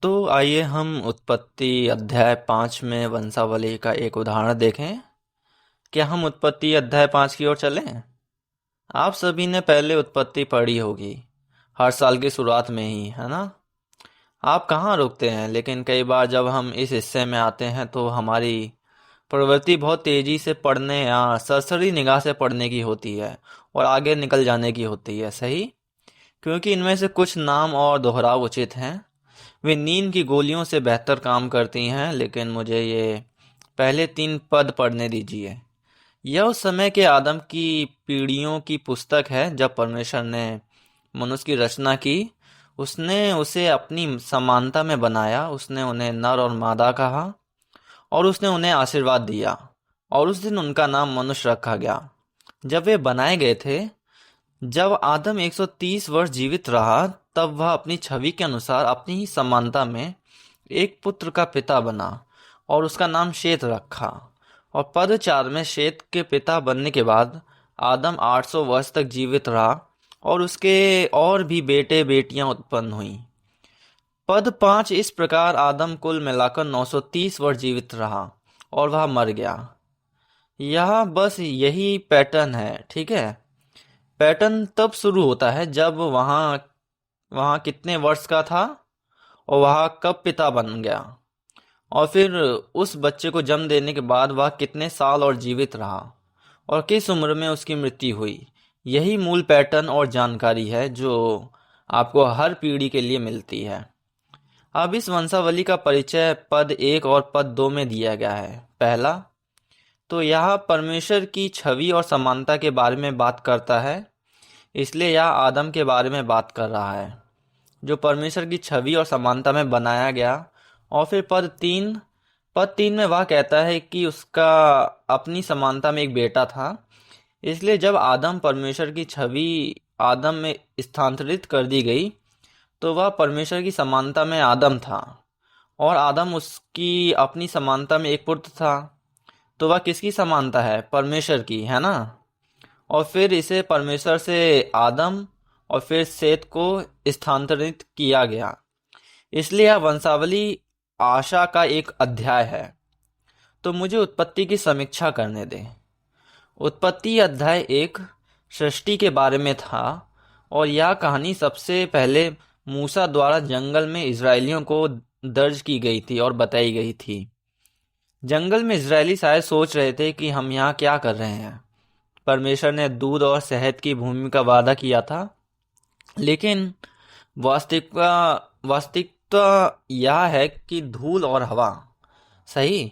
तो आइए हम उत्पत्ति अध्याय 5 में वंशावली का एक उदाहरण देखें। क्या हम उत्पत्ति अध्याय 5 की ओर चलें? आप सभी ने पहले उत्पत्ति पढ़ी होगी, हर साल की शुरुआत में ही, है ना? आप कहाँ रुकते हैं, लेकिन कई बार जब हम इस हिस्से में आते हैं तो हमारी प्रवृत्ति बहुत तेजी से पढ़ने या सरसरी निगाह से पढ़ने की होती है और आगे निकल जाने की होती है, सही? क्योंकि इनमें से कुछ नाम और दोहराव उचित हैं। वे नींद की गोलियों से बेहतर काम करती हैं, लेकिन मुझे ये पहले 3 पद पढ़ने दीजिए। यह उस समय के आदम की पीढ़ियों की पुस्तक है जब परमेश्वर ने मनुष्य की रचना की। उसने उसे अपनी समानता में बनाया, उसने उन्हें नर और मादा कहा और उसने उन्हें आशीर्वाद दिया। और उस दिन उनका नाम मनुष्य रखा गया। जब वे बनाए गए थे, जब आदम 130 वर्ष जीवित रहा, तब वह अपनी छवि के अनुसार अपनी ही समानता में एक पुत्र का पिता बना और उसका नाम शेत रखा। और पद 4 में शेत के पिता बनने के बाद आदम 800 वर्ष तक जीवित रहा और उसके और भी बेटे बेटियां उत्पन्न हुईं। पद 5 इस प्रकार आदम कुल मिलाकर 930 वर्ष जीवित रहा और वह मर गया। यह बस यही पैटर्न है, ठीक है? पैटर्न तब शुरू होता है जब वहाँ वहाँ कितने वर्ष का था और वह कब पिता बन गया, और फिर उस बच्चे को जन्म देने के बाद वह कितने साल और जीवित रहा और किस उम्र में उसकी मृत्यु हुई। यही मूल पैटर्न और जानकारी है जो आपको हर पीढ़ी के लिए मिलती है। अब इस वंशावली का परिचय पद 1 और पद 2 में दिया गया है। पहला, तो यह परमेश्वर की छवि और समानता के बारे में बात करता है, इसलिए यह आदम के बारे में बात कर रहा है जो परमेश्वर की छवि और समानता में बनाया गया। और फिर पद तीन में वह कहता है कि उसका अपनी समानता में एक बेटा था। इसलिए जब आदम परमेश्वर की छवि आदम में स्थानांतरित कर दी गई, तो वह परमेश्वर की समानता में आदम था और आदम उसकी अपनी समानता में एक पुत्र था। तो वह किसकी समानता है? परमेश्वर की, है ना? और फिर इसे परमेश्वर से आदम और फिर सेत को स्थानांतरित किया गया। इसलिए यह वंशावली आशा का एक अध्याय है। तो मुझे उत्पत्ति की समीक्षा करने दें। उत्पत्ति अध्याय 1 सृष्टि के बारे में था और यह कहानी सबसे पहले मूसा द्वारा जंगल में इजरायलियों को दर्ज की गई थी और बताई गई थी। जंगल में इजरायली शायद सोच रहे थे कि हम यहाँ क्या कर रहे हैं। परमेश्वर ने दूध और शहद की भूमि का वादा किया था, लेकिन वास्तविकता वास्तविकता यह है कि धूल और हवा। सही?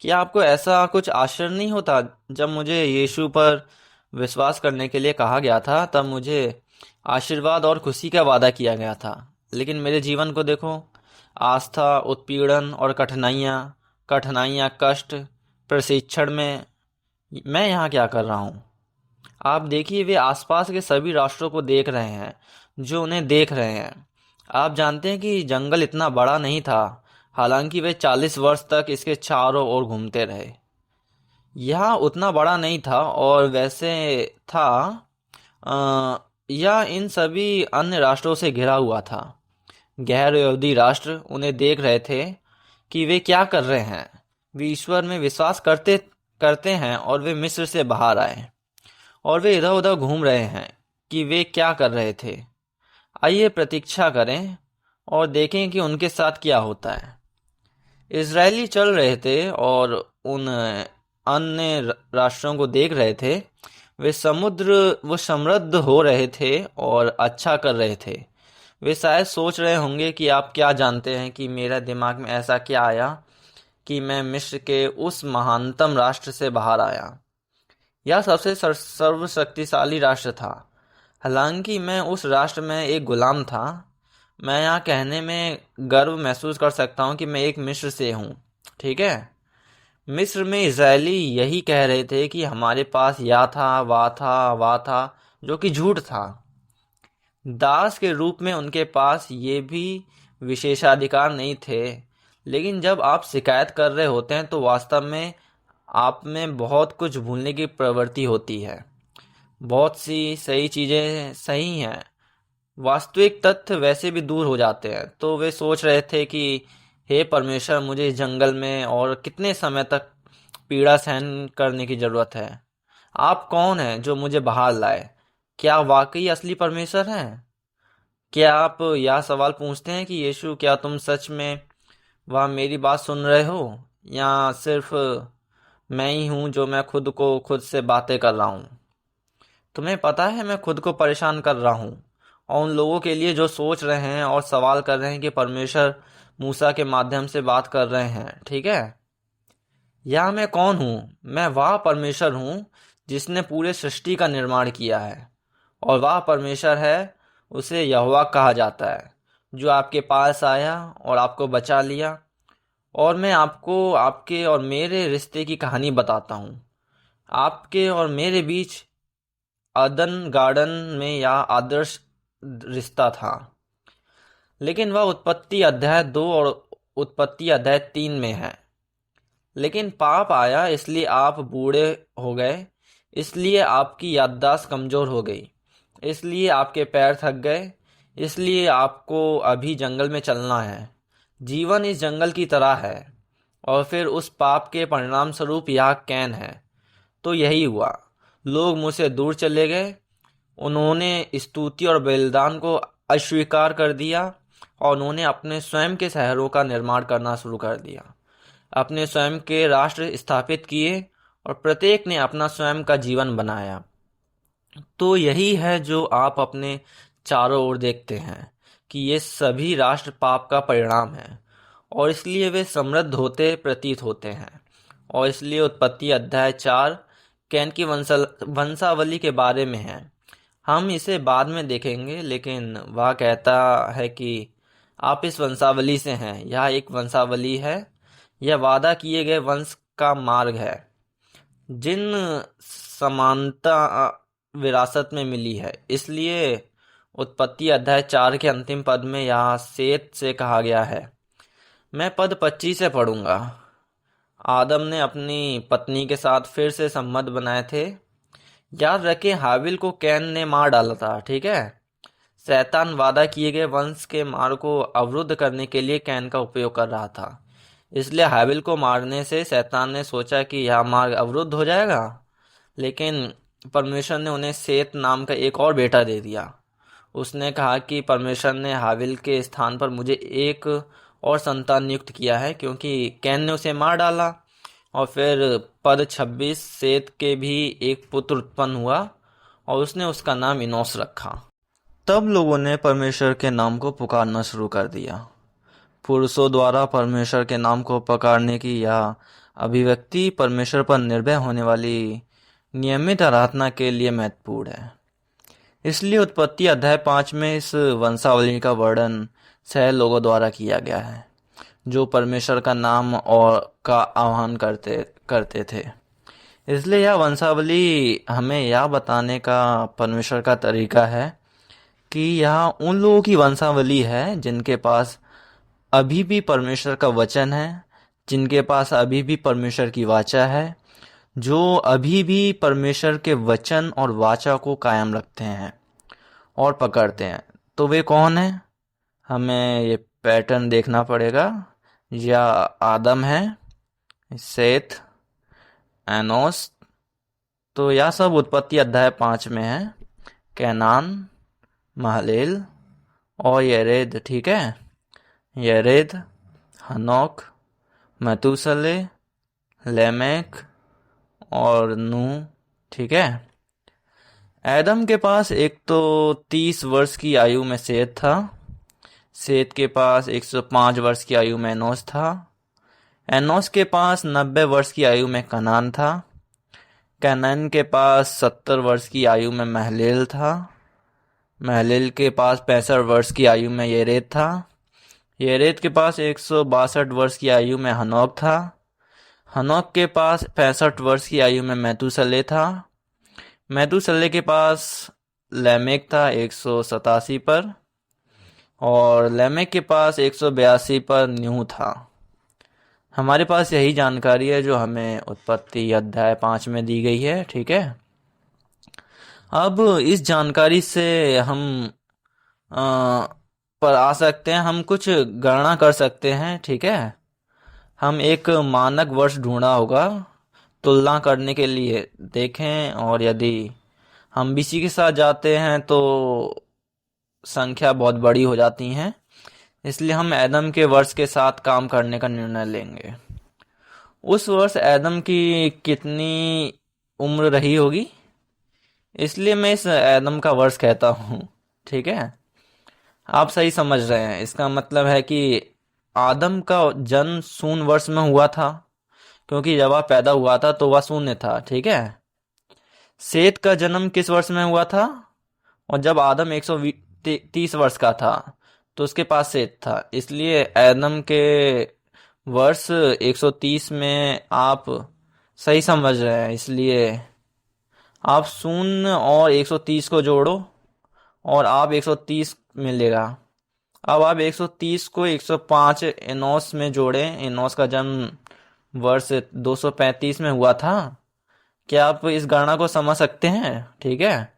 क्या आपको ऐसा कुछ आश्चर्य नहीं होता? जब मुझे यीशु पर विश्वास करने के लिए कहा गया था, तब मुझे आशीर्वाद और खुशी का वादा किया गया था, लेकिन मेरे जीवन को देखो। आस्था, उत्पीड़न और कठिनाइयाँ, कष्ट, प्रशिक्षण में मैं यहाँ क्या कर रहा हूँ? आप देखिए, वे आसपास के सभी राष्ट्रों को देख रहे हैं जो उन्हें देख रहे हैं। आप जानते हैं कि जंगल इतना बड़ा नहीं था, हालांकि वे 40 वर्ष तक इसके चारों ओर घूमते रहे। यह उतना बड़ा नहीं था और वैसे था, यह इन सभी अन्य राष्ट्रों से घिरा हुआ था। गैर यहूदी राष्ट्र उन्हें देख रहे थे कि वे क्या कर रहे हैं। वे ईश्वर में विश्वास करते करते हैं और वे मिस्र से बाहर आए और वे इधर उधर घूम रहे हैं कि वे क्या कर रहे थे। आइए प्रतीक्षा करें और देखें कि उनके साथ क्या होता है। इजरायली चल रहे थे और उन अन्य राष्ट्रों को देख रहे थे। वो समृद्ध हो रहे थे और अच्छा कर रहे थे। वे शायद सोच रहे होंगे कि आप क्या जानते हैं कि मेरा दिमाग में ऐसा क्या आया कि मैं मिस्र के उस महानतम राष्ट्र से बाहर आया। यह सबसे सर्वशक्तिशाली राष्ट्र था, हालांकि मैं उस राष्ट्र में एक गुलाम था। मैं यहाँ कहने में गर्व महसूस कर सकता हूँ कि मैं एक मिस्र से हूँ, ठीक है? मिस्र में इजरायली यही कह रहे थे कि हमारे पास या था, वाह था, जो कि झूठ था। दास के रूप में उनके पास ये भी विशेषाधिकार नहीं थे। लेकिन जब आप शिकायत कर रहे होते हैं तो वास्तव में आप में बहुत कुछ भूलने की प्रवृत्ति होती है। बहुत सी सही चीज़ें सही हैं, वास्तविक तथ्य वैसे भी दूर हो जाते हैं। तो वे सोच रहे थे कि हे परमेश्वर, मुझे इस जंगल में और कितने समय तक पीड़ा सहन करने की जरूरत है। आप कौन हैं जो मुझे बाहर लाए? क्या वाकई असली परमेश्वर हैं? क्या आप यह सवाल पूछते हैं कि यीशु, क्या तुम सच में वह मेरी बात सुन रहे हो, या सिर्फ मैं ही हूं जो मैं खुद को खुद से बातें कर रहा हूं? तुम्हें पता है मैं खुद को परेशान कर रहा हूं, और उन लोगों के लिए जो सोच रहे हैं और सवाल कर रहे हैं कि परमेश्वर मूसा के माध्यम से बात कर रहे हैं, ठीक है? या मैं कौन हूँ? मैं वह परमेश्वर हूँ जिसने पूरे सृष्टि का निर्माण किया है, और वह परमेश्वर है, उसे यहोवा कहा जाता है, जो आपके पास आया और आपको बचा लिया। और मैं आपको आपके और मेरे रिश्ते की कहानी बताता हूँ। आपके और मेरे बीच अदन गार्डन में यह आदर्श रिश्ता था, लेकिन वह उत्पत्ति अध्याय 2 और उत्पत्ति अध्याय 3 में है। लेकिन पाप आया, इसलिए आप बूढ़े हो गए, इसलिए आपकी याददाश्त कमजोर हो गई, इसलिए आपके पैर थक गए, इसलिए आपको अभी जंगल में चलना है। जीवन इस जंगल की तरह है, और फिर उस पाप के परिणाम स्वरूप यह कैन है। तो यही हुआ, लोग मुझसे दूर चले गए, उन्होंने स्तुति और बलिदान को अस्वीकार कर दिया, और उन्होंने अपने स्वयं के शहरों का निर्माण करना शुरू कर दिया, अपने स्वयं के राष्ट्र स्थापित किए, और प्रत्येक ने अपना स्वयं का जीवन बनाया। तो यही है जो आप अपने चारों ओर देखते हैं, कि ये सभी राष्ट्र पाप का परिणाम है, और इसलिए वे समृद्ध होते प्रतीत होते हैं। और इसलिए उत्पत्ति अध्याय 4 कैन की वंशावली के बारे में है। हम इसे बाद में देखेंगे, लेकिन वह कहता है कि आप इस वंशावली से हैं। यह एक वंशावली है, यह वादा किए गए वंश का मार्ग है, जिन समानता विरासत में मिली है। इसलिए उत्पत्ति अध्याय 4 के अंतिम पद में यह सेत से कहा गया है। मैं पद 25 से पढ़ूंगा। आदम ने अपनी पत्नी के साथ फिर से संबंध बनाए थे। याद रखें, हाबिल को कैन ने मार डाला था, ठीक है? शैतान वादा किए गए वंश के मार्ग को अवरुद्ध करने के लिए कैन का उपयोग कर रहा था। इसलिए हाबिल को मारने से शैतान ने सोचा कि यह मार्ग अवरुद्ध हो जाएगा, लेकिन परमेश्वर ने उन्हें सेत नाम का एक और बेटा दे दिया। उसने कहा कि परमेश्वर ने हाबिल के स्थान पर मुझे एक और संतान नियुक्त किया है, क्योंकि कैन ने उसे मार डाला। और फिर पद 26, सेत के भी एक पुत्र उत्पन्न हुआ, और उसने उसका नाम इनोस रखा। तब लोगों ने परमेश्वर के नाम को पुकारना शुरू कर दिया। पुरुषों द्वारा परमेश्वर के नाम को पुकारने की यह अभिव्यक्ति परमेश्वर पर निर्भय होने वाली नियमित आराधना के लिए महत्वपूर्ण है। इसलिए उत्पत्ति अध्याय 5 में इस वंशावली का वर्णन 6 लोगों द्वारा किया गया है, जो परमेश्वर का नाम और का आह्वान करते थे। इसलिए यह वंशावली हमें यह बताने का परमेश्वर का तरीका है कि यह उन लोगों की वंशावली है जिनके पास अभी भी परमेश्वर का वचन है, जिनके पास अभी भी परमेश्वर की वाचा है, जो अभी भी परमेश्वर के वचन और वाचा को कायम रखते हैं और पकड़ते हैं। तो वे कौन हैं? हमें ये पैटर्न देखना पड़ेगा। या आदम है, सेत, एनोस, तो यह सब उत्पत्ति अध्याय 5 में है। कैनान, महलेल और येरेद, ठीक है? येरेद, हनोक, मतूसले, लेमेक और नूह, ठीक है? एदम के पास एक तो 30 वर्ष की आयु में सेत था, सेत के पास 105 वर्ष की आयु में एनोस था, एनोस के पास 90 वर्ष की आयु में कनान था, कैनान के पास 70 वर्ष की आयु में महलेल था, महलेल के पास 65 वर्ष की आयु में येरेद था, येरेद के पास 162 वर्ष की आयु में हनोक था, हनोक के पास 65 वर्ष की आयु में मैतूसले था, मैतूसले के पास लेमेक था 187 पर, और लेमेक के पास 182 पर नूह था। हमारे पास यही जानकारी है जो हमें उत्पत्ति अध्याय 5 में दी गई है, ठीक है? अब इस जानकारी से हम पर आ सकते हैं। हम कुछ गणना कर सकते हैं, ठीक है। हम एक मानक वर्ष ढूंढा होगा तुलना करने के लिए, देखें। और यदि हम बीसी के साथ जाते हैं तो संख्या बहुत बड़ी हो जाती हैं, इसलिए हम एडम के वर्ष के साथ काम करने का निर्णय लेंगे। उस वर्ष एडम की कितनी उम्र रही होगी, इसलिए मैं इस एडम का वर्ष कहता हूँ, ठीक है। आप सही समझ रहे हैं। इसका मतलब है कि आदम का जन्म शून्य वर्ष में हुआ था, क्योंकि जब वह पैदा हुआ था तो वह शून्य था, ठीक है। सेत का जन्म किस वर्ष में हुआ था, और जब आदम 130 वर्ष का था तो उसके पास सेत था, इसलिए आदम के वर्ष 130 में आप सही समझ रहे हैं। इसलिए आप शून्य और 130 को जोड़ो और आप 130 मिलेगा। अब आप 130 को 105 एनोस में जोड़ें। एनोस का जन्म वर्ष 235 में हुआ था। क्या आप इस गणना को समझ सकते हैं, ठीक है।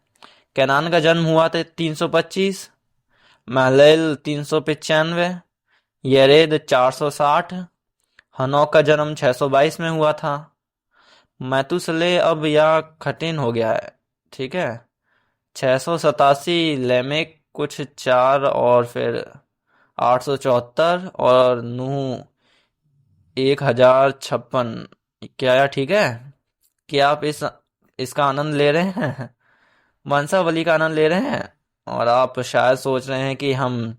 कैनान का जन्म हुआ था 325, महलैल 395, यरेद 460, हनोक का जन्म 622 में हुआ था। मैतुसले अब यह कठिन हो गया है, ठीक है। 687, लेमेक कुछ 4 और फिर 874 और नूह 1056। क्या यह ठीक है? क्या आप इसका आनंद ले रहे हैं? वंशावली का आनंद ले रहे हैं। और आप शायद सोच रहे हैं कि हम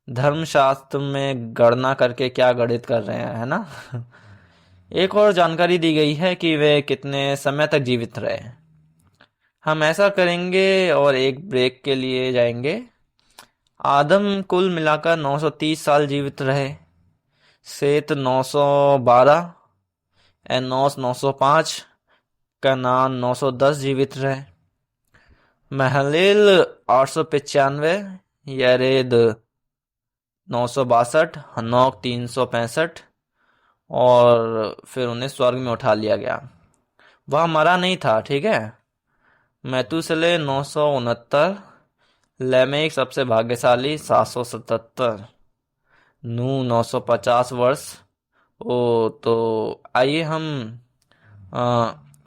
धर्मशास्त्र में गणना करके क्या गणित कर रहे हैं, है ना। एक और जानकारी दी गई है कि वे कितने समय तक जीवित रहे। हम ऐसा करेंगे और एक ब्रेक के लिए जाएंगे। आदम कुल मिलाकर 930 साल जीवित रहे, सेत 912, एनोस 905, कनान 910 जीवित रहे, महलील 895, यरेद 962, हनोक 365 और फिर उन्हें स्वर्ग में उठा लिया गया। वह मरा नहीं था, ठीक है। मैतुसले 969, लेमेक सबसे भाग्यशाली 777, नू 950 वर्ष। ओ तो आइए हम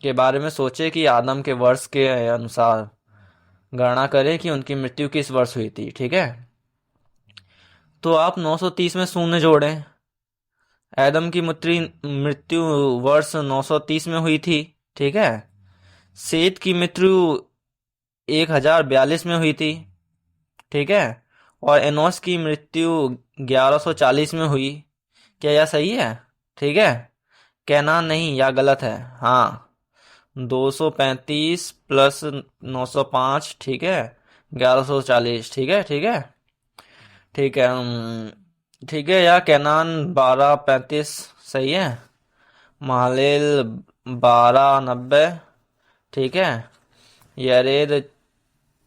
के बारे में सोचे कि आदम के वर्ष के अनुसार गणना करें कि उनकी मृत्यु किस वर्ष हुई थी, ठीक है। तो आप 930 में शून्य जोड़ें। आदम की मृत्यु वर्ष 930 में हुई थी, ठीक है। सेत की मृत्यु 1042 में हुई थी, ठीक है। और एनोस की मृत्यु 1140 में हुई। क्या यह सही है, ठीक है। कहना नहीं, यह गलत है। हाँ, 235 प्लस 905, ठीक है, 1140, ठीक है, ठीक है, ठीक है। ठीक है, या कैनान 1235 सही है। महालेल 1290, ठीक है। यरेद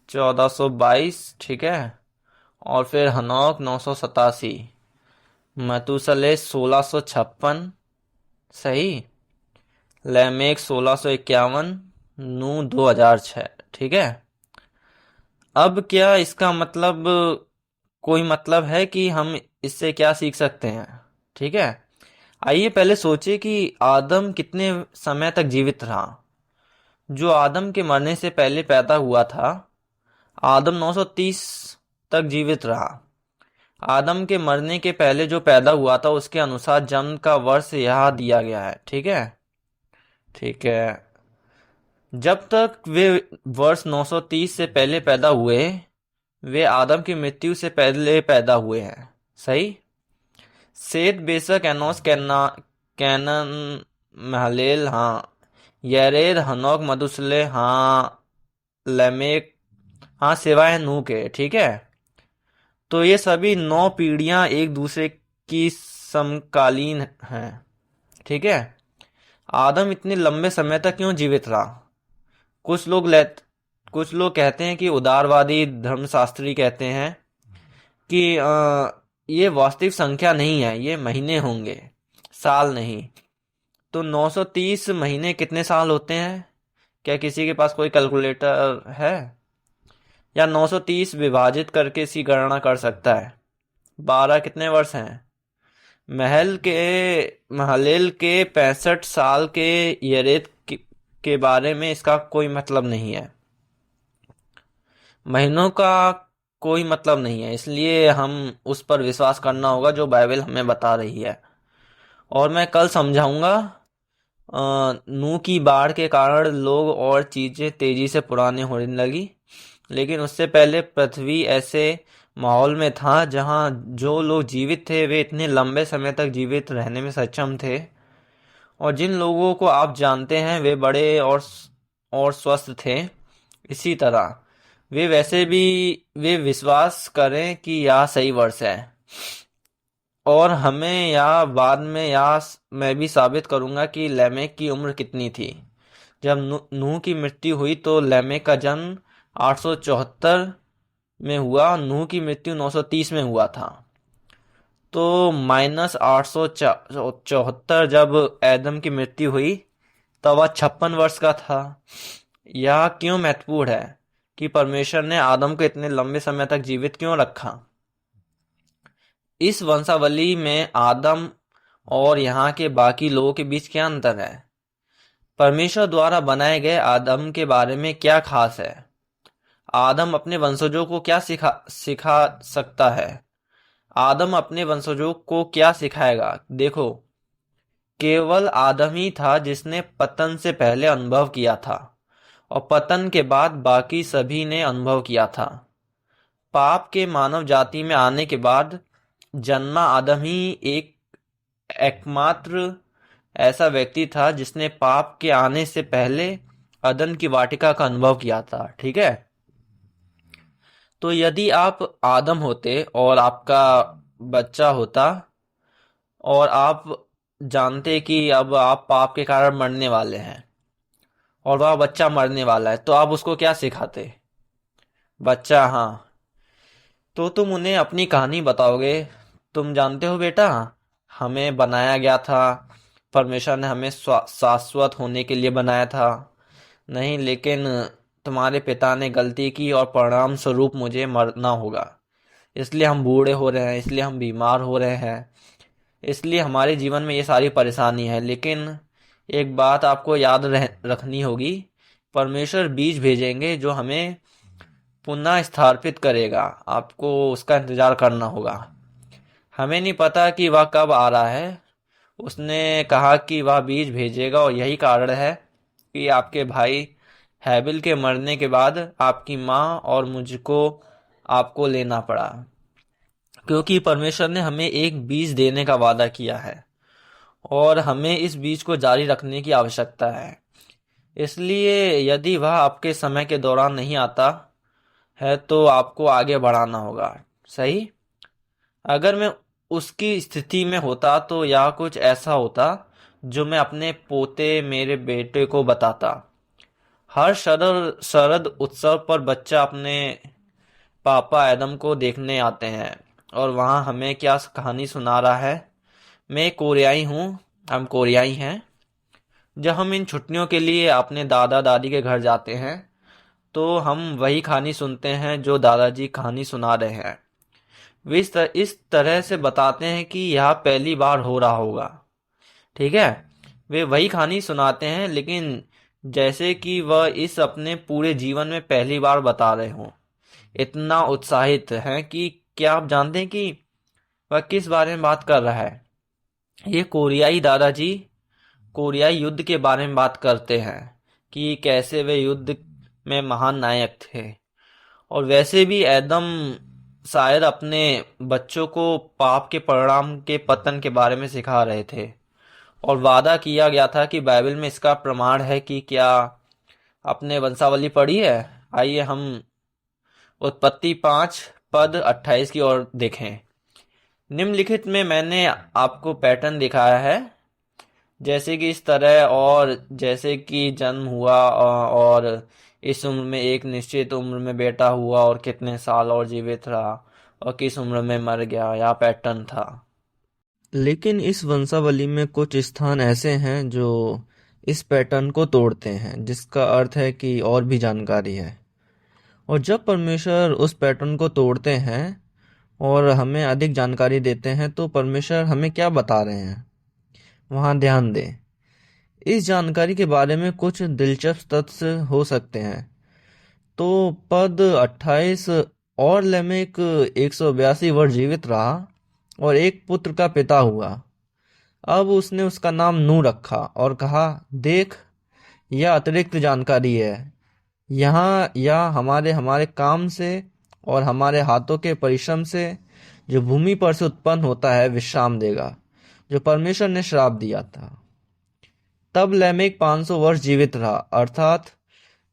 1422, ठीक है। और फिर हनोक 987, मतुसले 1656 सही, लैमेक 1651, नू 2006, ठीक है। अब क्या इसका मतलब कोई मतलब है कि हम इससे क्या सीख सकते हैं, ठीक है। आइए पहले सोचे कि आदम कितने समय तक जीवित रहा। जो आदम के मरने से पहले पैदा हुआ था, आदम 930 तक जीवित रहा। आदम के मरने के पहले जो पैदा हुआ था उसके अनुसार जन्म का वर्ष यहाँ दिया गया है, ठीक है, ठीक है। जब तक वे वर्ष 930 से पहले पैदा हुए, वे आदम की मृत्यु से पहले पैदा हुए हैं, सही। सेत बेशक एनोस कैनन महलेल, हाँ। यरेद हनोक मधुसले, हाँ। लेमेक, हाँ, सिवाय नूह के, ठीक है। तो ये सभी 9 पीढ़ियां एक दूसरे की समकालीन हैं, ठीक है। आदम इतने लंबे समय तक क्यों जीवित रहा? कुछ लोग कुछ लोग कहते हैं कि उदारवादी धर्मशास्त्री कहते हैं कि ये वास्तविक संख्या नहीं है, ये महीने होंगे, साल नहीं। तो 930 महीने कितने साल होते हैं? क्या किसी के पास कोई कैलकुलेटर है? या 930 विभाजित करके इसकी गणना कर सकता है। 12 कितने वर्ष हैं? महलेल के 65 साल के येरेद के बारे में इसका कोई मतलब नहीं है। महीनों का कोई मतलब नहीं है, इसलिए हम उस पर विश्वास करना होगा जो बाइबल हमें बता रही है। और मैं कल समझाऊंगा नूह की बाढ़ के कारण लोग और चीजें तेजी से पुरानी होने लगी, लेकिन उससे पहले पृथ्वी ऐसे माहौल में था जहां जो लोग जीवित थे वे इतने लंबे समय तक जीवित रहने में सक्षम थे। और जिन लोगों को आप जानते हैं वे बड़े और स्वस्थ थे। इसी तरह वे विश्वास करें कि यह सही वर्ष है। और हमें या बाद में या मैं भी साबित करूंगा कि लैमेक की उम्र कितनी थी। जब नूह की मृत्यु हुई तो लैमेक का जन्म 874 में हुआ। नूह की मृत्यु 930 में हुआ था। तो -874 जब एदम की मृत्यु हुई तब वह 56 वर्ष का था। यह क्यों महत्वपूर्ण है कि परमेश्वर ने आदम को इतने लंबे समय तक जीवित क्यों रखा? इस वंशावली में आदम और यहाँ के बाकी लोगों के बीच क्या अंतर है? परमेश्वर द्वारा बनाए गए आदम के बारे में क्या खास है? आदम अपने वंशजों को क्या सिखा सकता है? आदम अपने वंशजों को क्या सिखाएगा? देखो, केवल आदम ही था जिसने पतन से पहले अनुभव किया था, और पतन के बाद बाकी सभी ने अनुभव किया था। पाप के मानव जाति में आने के बाद जन्मा आदम ही एकमात्र ऐसा व्यक्ति था जिसने पाप के आने से पहले अदन की वाटिका का अनुभव किया था। ठीक है, तो यदि आप आदम होते और आपका बच्चा होता और आप जानते कि अब आप पाप के कारण मरने वाले हैं और वह बच्चा मरने वाला है, तो आप उसको क्या सिखाते? बच्चा, हाँ, तो तुम उन्हें अपनी कहानी बताओगे। तुम जानते हो बेटा, हमें बनाया गया था, परमेश्वर ने हमें शाश्वत होने के लिए बनाया था। नहीं, लेकिन तुम्हारे पिता ने गलती की और परिणाम स्वरूप मुझे मरना होगा। इसलिए हम बूढ़े हो रहे हैं, इसलिए हम बीमार हो रहे हैं, इसलिए हमारे जीवन में ये सारी परेशानी है। लेकिन एक बात आपको याद रखनी होगी, परमेश्वर बीज भेजेंगे जो हमें पुनः स्थापित करेगा। आपको उसका इंतजार करना होगा। हमें नहीं पता कि वह कब आ रहा है। उसने कहा कि वह बीज भेजेगा, और यही कारण है कि आपके भाई हैबिल के मरने के बाद आपकी माँ और मुझको आपको लेना पड़ा, क्योंकि परमेश्वर ने हमें एक बीज देने का वादा किया है और हमें इस बीज को जारी रखने की आवश्यकता है। इसलिए यदि वह आपके समय के दौरान नहीं आता है तो आपको आगे बढ़ाना होगा। सही? अगर मैं उसकी स्थिति में होता तो यह कुछ ऐसा होता जो मैं अपने पोते मेरे बेटे को बताता। हर शरद उत्सव पर बच्चा अपने पापा एडम को देखने आते हैं, और वहाँ हमें क्या कहानी सुना रहा है। मैं कोरियाई हूँ, हम कोरियाई हैं। जब हम इन छुट्टियों के लिए अपने दादा दादी के घर जाते हैं तो हम वही कहानी सुनते हैं जो दादाजी कहानी सुना रहे हैं। वे इस तरह से बताते हैं कि यह पहली बार हो रहा होगा। ठीक है, वे वही कहानी सुनाते हैं, लेकिन जैसे कि वह इस अपने पूरे जीवन में पहली बार बता रहे हों। इतना उत्साहित हैं कि क्या आप जानते हैं कि वह किस बारे में बात कर रहा है? ये कोरियाई दादाजी कोरियाई युद्ध के बारे में बात करते हैं कि कैसे वे युद्ध में महान नायक थे। और वैसे भी एदम शायद अपने बच्चों को पाप के परिणाम के पतन के बारे में सिखा रहे थे, और वादा किया गया था कि बाइबल में इसका प्रमाण है कि क्या आपने वंशावली पढ़ी है? आइए हम उत्पत्ति 5 पद 28 की ओर देखें। निम्नलिखित में मैंने आपको पैटर्न दिखाया है, जैसे कि इस तरह, और जैसे कि जन्म हुआ और इस उम्र में एक निश्चित उम्र में बेटा हुआ और कितने साल और जीवित रहा और किस उम्र में मर गया, यह पैटर्न था। लेकिन इस वंशावली में कुछ स्थान ऐसे हैं जो इस पैटर्न को तोड़ते हैं, जिसका अर्थ है कि और भी जानकारी है। और जब परमेश्वर उस पैटर्न को तोड़ते हैं और हमें अधिक जानकारी देते हैं तो परमेश्वर हमें क्या बता रहे हैं वहाँ ध्यान दें। इस जानकारी के बारे में कुछ दिलचस्प तथ्य हो सकते हैं। तो पद 28, और लेमेक 182 वर्ष जीवित रहा और एक पुत्र का पिता हुआ। अब उसने उसका नाम नू रखा और कहा, देख, यह अतिरिक्त जानकारी है। यहाँ यह हमारे हमारे काम से और हमारे हाथों के परिश्रम से जो भूमि पर से उत्पन्न होता है विश्राम देगा, जो परमेश्वर ने श्राप दिया था। तब लेमेक 500 वर्ष जीवित रहा, अर्थात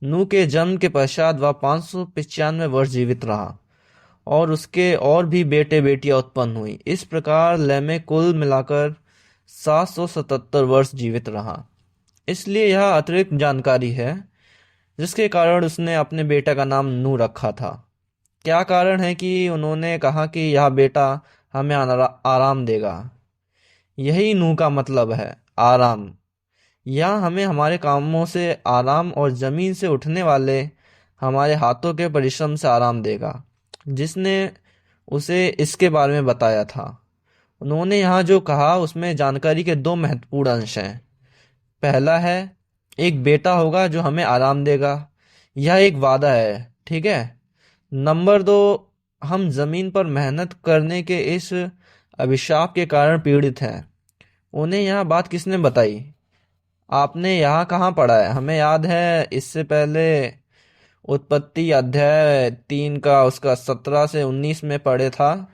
नू के जन्म के पश्चात वह 595 वर्ष जीवित रहा और उसके और भी बेटे बेटियां उत्पन्न हुई। इस प्रकार लेमेक कुल मिलाकर 777 वर्ष जीवित रहा। इसलिए यह अतिरिक्त जानकारी है जिसके कारण उसने अपने बेटा का नाम नू रखा था। क्या कारण है कि उन्होंने कहा कि यह बेटा हमें आराम देगा? यही नू का मतलब है, आराम। यह हमें हमारे कामों से आराम और जमीन से उठने वाले हमारे हाथों के परिश्रम से आराम देगा, जिसने उसे इसके बारे में बताया था। उन्होंने यहाँ जो कहा उसमें जानकारी के दो महत्वपूर्ण अंश हैं। पहला है, एक बेटा होगा जो हमें आराम देगा। यह एक वादा है, ठीक है। नंबर 2, हम जमीन पर मेहनत करने के इस अभिशाप के कारण पीड़ित हैं। उन्हें यह बात किसने बताई? आपने यहाँ कहाँ पढ़ा है? हमें याद है इससे पहले उत्पत्ति अध्याय 3 का उसका 17 से 19 में पढ़े था।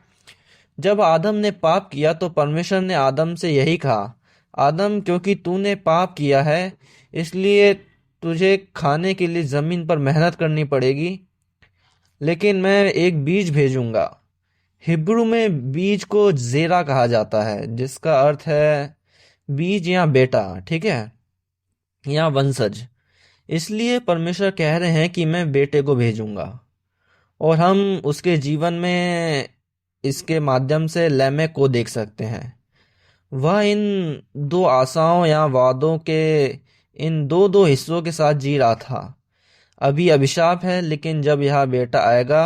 जब आदम ने पाप किया तो परमेश्वर ने आदम से यही कहा, आदम, क्योंकि तूने पाप किया है इसलिए तुझे खाने के लिए जमीन पर मेहनत करनी पड़ेगी, लेकिन मैं एक बीज भेजूंगा। हिब्रू में बीज को जेरा कहा जाता है, जिसका अर्थ है बीज या बेटा, ठीक है, या वंशज। इसलिए परमेश्वर कह रहे हैं कि मैं बेटे को भेजूंगा और हम उसके जीवन में इसके माध्यम से लेमेक को देख सकते हैं। वह इन दो आशाओं या वादों के इन दो दो हिस्सों के साथ जी रहा था। अभी अभिशाप है, लेकिन जब यह बेटा आएगा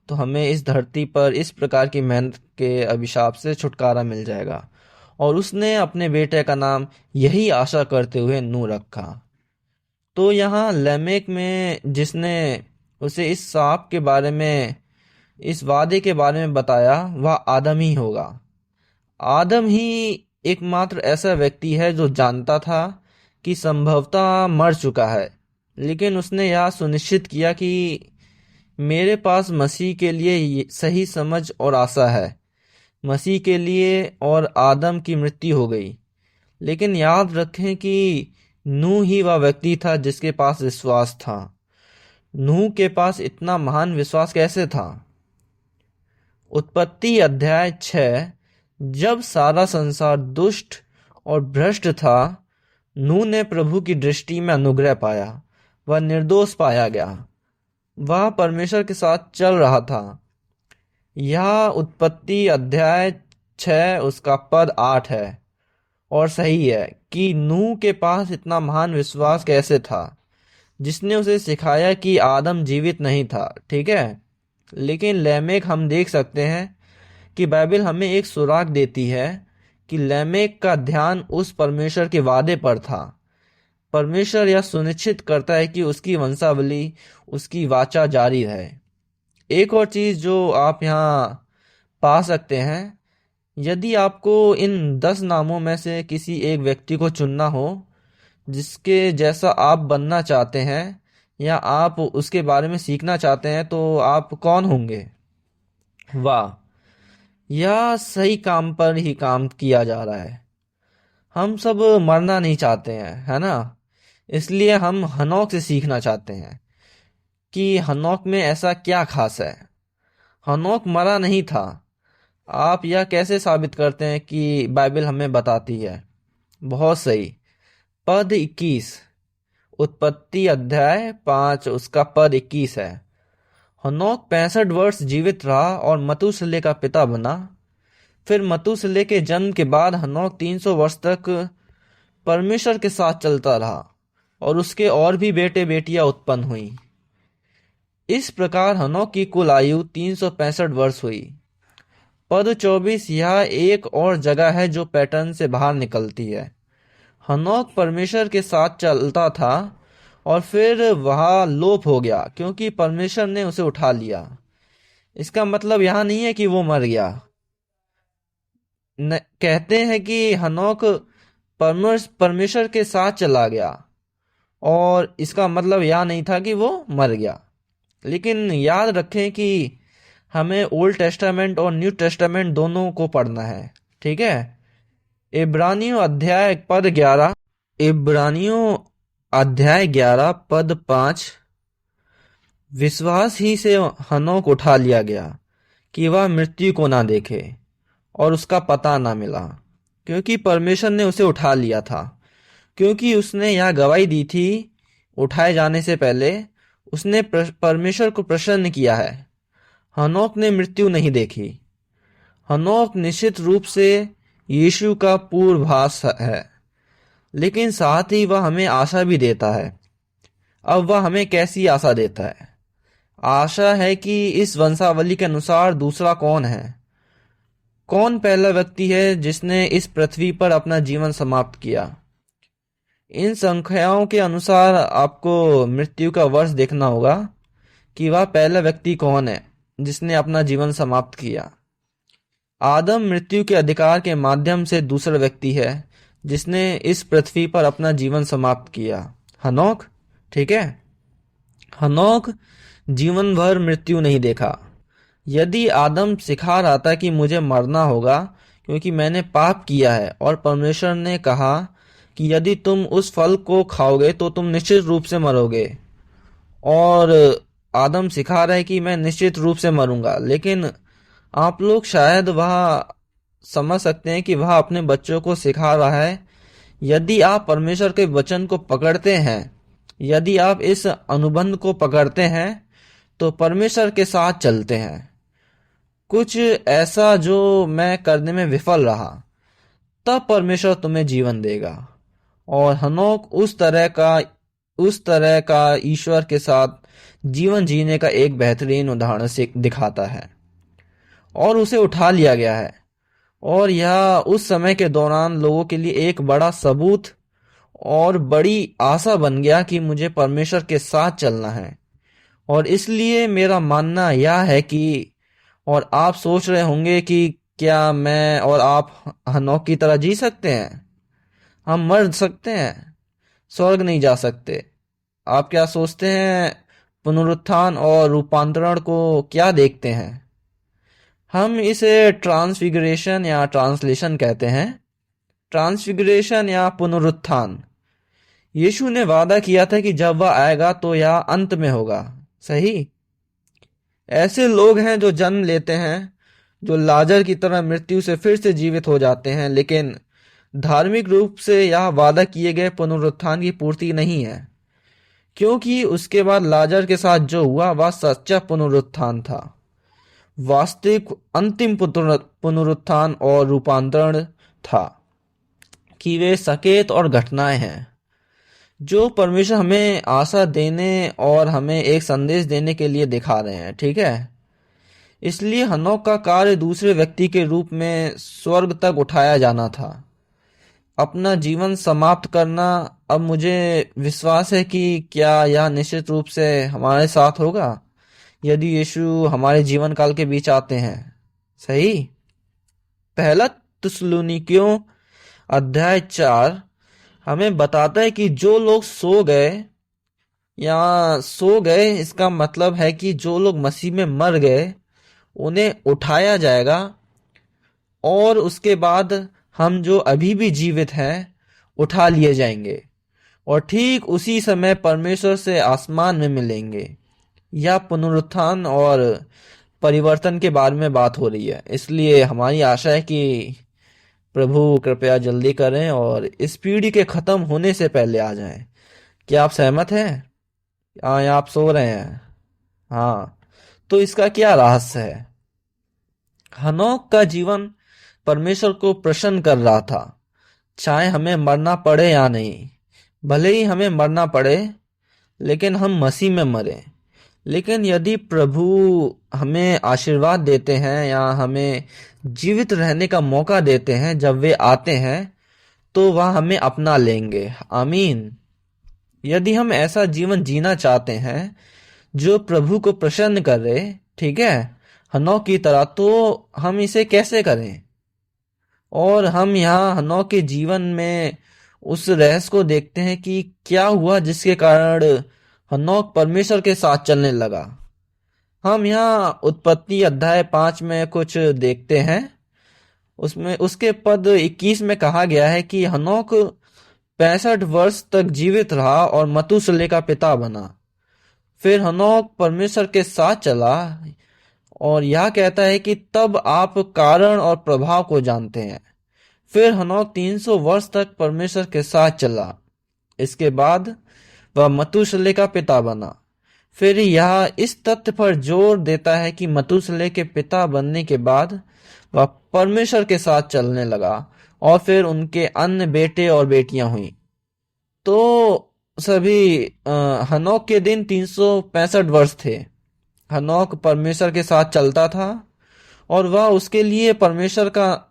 तो हमें इस धरती पर इस प्रकार की मेहनत के अभिशाप से छुटकारा मिल जाएगा। और उसने अपने बेटे का नाम यही आशा करते हुए नू रखा। तो यहाँ लेमेक में जिसने उसे इस सांप के बारे में, इस वादे के बारे में बताया, वह आदम ही होगा। आदम ही एकमात्र ऐसा व्यक्ति है जो जानता था कि संभवतः मर चुका है, लेकिन उसने यह सुनिश्चित किया कि मेरे पास मसीह के लिए सही समझ और आशा है। मसीह के लिए और आदम की मृत्यु हो गई, लेकिन याद रखें कि नूह ही वह व्यक्ति था जिसके पास विश्वास था। नूह के पास इतना महान विश्वास कैसे था? उत्पत्ति अध्याय 6, जब सारा संसार दुष्ट और भ्रष्ट था, नूह ने प्रभु की दृष्टि में अनुग्रह पाया। वह निर्दोष पाया गया। वह परमेश्वर के साथ चल रहा था। यह उत्पत्ति अध्याय 6 उसका पद 8 है और सही है कि नूह के पास इतना महान विश्वास कैसे था, जिसने उसे सिखाया कि आदम जीवित नहीं था, ठीक है। लेकिन लेमेक, हम देख सकते हैं कि बाइबल हमें एक सुराग देती है कि लेमेक का ध्यान उस परमेश्वर के वादे पर था। परमेश्वर यह सुनिश्चित करता है कि उसकी वंशावली, उसकी वाचा जारी रहे। एक और चीज जो आप यहाँ पा सकते हैं, यदि आपको इन 10 नामों में से किसी एक व्यक्ति को चुनना हो जिसके जैसा आप बनना चाहते हैं या आप उसके बारे में सीखना चाहते हैं, तो आप कौन होंगे? वाह, यह सही काम पर ही काम किया जा रहा है। हम सब मरना नहीं चाहते हैं, है ना? इसलिए हम हनोक से सीखना चाहते हैं कि हनोक में ऐसा क्या खास है। हनोक मरा नहीं था। आप यह कैसे साबित करते हैं कि बाइबल हमें बताती है? बहुत सही। पद 21, उत्पत्ति अध्याय 5 उसका पद 21 है। हनोक 65 वर्ष जीवित रहा और मतूशले का पिता बना। फिर मतूशले के जन्म के बाद हनोक 300 वर्ष तक परमेश्वर के साथ चलता रहा और उसके और भी बेटे बेटियां उत्पन्न हुई। इस प्रकार हनोक की कुल आयु 365 वर्ष हुई। पद 24 यह एक और जगह है जो पैटर्न से बाहर निकलती है। हनोक परमेश्वर के साथ चलता था और फिर वह लोप हो गया क्योंकि परमेश्वर ने उसे उठा लिया। इसका मतलब यह नहीं है कि वो मर गया। कहते हैं कि हनोक परमेश्वर के साथ चला गया, और इसका मतलब यह नहीं था कि वो मर गया। लेकिन याद रखें कि हमें ओल्ड टेस्टामेंट और न्यू टेस्टामेंट दोनों को पढ़ना है, ठीक है। इब्रानियों अध्याय 11 पद 5, विश्वास ही से हनोक उठा लिया गया कि वह मृत्यु को ना देखे और उसका पता ना मिला, क्योंकि परमेश्वर ने उसे उठा लिया था। क्योंकि उसने यह गवाही दी थी, उठाए जाने से पहले उसने परमेश्वर को प्रसन्न किया है। हनोक ने मृत्यु नहीं देखी। हनोक निश्चित रूप से यीशु का पूर्वाभास है, लेकिन साथ ही वह हमें आशा भी देता है। अब वह हमें कैसी आशा देता है? आशा है कि इस वंशावली के अनुसार दूसरा कौन है? कौन पहला व्यक्ति है जिसने इस पृथ्वी पर अपना जीवन समाप्त किया? इन संख्याओं के अनुसार आपको मृत्यु का वर्ष देखना होगा कि वह पहला व्यक्ति कौन है जिसने अपना जीवन समाप्त किया। आदम मृत्यु के अधिकार के माध्यम से दूसरा व्यक्ति है जिसने इस पृथ्वी पर अपना जीवन समाप्त किया, हनोक। ठीक है, हनोक जीवन भर मृत्यु नहीं देखा। यदि आदम सिखा रहा था कि मुझे मरना होगा क्योंकि मैंने पाप किया है, और परमेश्वर ने कहा कि यदि तुम उस फल को खाओगे तो तुम निश्चित रूप से मरोगे, और आदम सिखा रहा है कि मैं निश्चित रूप से मरूंगा, लेकिन आप लोग शायद वह समझ सकते हैं कि वह अपने बच्चों को सिखा रहा है, यदि आप परमेश्वर के वचन को पकड़ते हैं, यदि आप इस अनुबंध को पकड़ते हैं तो परमेश्वर के साथ चलते हैं। कुछ ऐसा जो मैं करने में विफल रहा, तब परमेश्वर तुम्हें जीवन देगा। और हनोक उस तरह का ईश्वर के साथ जीवन जीने का एक बेहतरीन उदाहरण से दिखाता है, और उसे उठा लिया गया है। और यह उस समय के दौरान लोगों के लिए एक बड़ा सबूत और बड़ी आशा बन गया कि मुझे परमेश्वर के साथ चलना है। और इसलिए मेरा मानना यह है कि, और आप सोच रहे होंगे कि क्या मैं और आप हनोक की तरह जी सकते हैं? हम मर सकते हैं, स्वर्ग नहीं जा सकते। आप क्या सोचते हैं? पुनरुत्थान और रूपांतरण को क्या देखते हैं? हम इसे ट्रांसफिगरेशन या ट्रांसलेशन कहते हैं। ट्रांसफिगरेशन या पुनरुत्थान। यीशु ने वादा किया था कि जब वह आएगा तो यह अंत में होगा, सही। ऐसे लोग हैं जो जन्म लेते हैं, जो लाजर की तरह मृत्यु से फिर से जीवित हो जाते हैं, लेकिन धार्मिक रूप से यह वादा किए गए पुनरुत्थान की पूर्ति नहीं है, क्योंकि उसके बाद लाजर के साथ जो हुआ वह सच्चा पुनरुत्थान था। वास्तविक अंतिम पुनरुत्थान और रूपांतरण था कि वे संकेत और घटनाएं हैं जो परमेश्वर हमें आशा देने और हमें एक संदेश देने के लिए दिखा रहे हैं, ठीक है। इसलिए हनोक का कार्य दूसरे व्यक्ति के रूप में स्वर्ग तक उठाया जाना था, अपना जीवन समाप्त करना। अब मुझे विश्वास है कि क्या यह निश्चित रूप से हमारे साथ होगा यदि यीशु हमारे जीवन काल के बीच आते हैं, सही। पहला थिस्सलुनीकियों अध्याय 4 हमें बताता है कि जो लोग सो गए, इसका मतलब है कि जो लोग मसीह में मर गए उन्हें उठाया जाएगा, और उसके बाद हम जो अभी भी जीवित हैं उठा लिए जाएंगे, और ठीक उसी समय परमेश्वर से आसमान में मिलेंगे। यह पुनरुत्थान और परिवर्तन के बारे में बात हो रही है। इसलिए हमारी आशा है कि प्रभु कृपया जल्दी करें और इस पीढ़ी के खत्म होने से पहले आ जाएं। क्या आप सहमत हैं? या आप सो रहे हैं? हाँ, तो इसका क्या रहस्य है? हनोक का जीवन परमेश्वर को प्रसन्न कर रहा था, चाहे हमें मरना पड़े या नहीं। भले ही हमें मरना पड़े, लेकिन हम मसीह में मरे, लेकिन यदि प्रभु हमें आशीर्वाद देते हैं या हमें जीवित रहने का मौका देते हैं, जब वे आते हैं तो वह हमें अपना लेंगे। आमीन। यदि हम ऐसा जीवन जीना चाहते हैं जो प्रभु को प्रसन्न करे, ठीक है, हनोक की तरह, तो हम इसे कैसे करें? और हम यहाँ हनोक के जीवन में उस रहस्य को देखते हैं कि क्या हुआ जिसके कारण हनोक परमेश्वर के साथ चलने लगा। हम यहाँ उत्पत्ति अध्याय 5 में कुछ देखते हैं। उसमें उसके पद 21 में कहा गया है कि हनोक 65 वर्ष तक जीवित रहा और मतूशले का पिता बना। फिर हनोक परमेश्वर के साथ चला, और यह कहता है कि तब आप कारण और प्रभाव को जानते हैं। फिर हनोक 300 वर्ष तक परमेश्वर के साथ चला। इसके बाद वह मतूशले का पिता बना। फिर यह इस तथ्य पर जोर देता है कि मतूशले के पिता बनने के बाद वह परमेश्वर के साथ चलने लगा, और फिर उनके अन्य बेटे और बेटियां हुई। तो सभी हनोक के दिन 365 वर्ष थे। हनोक परमेश्वर के साथ चलता था, और वह उसके लिए परमेश्वर का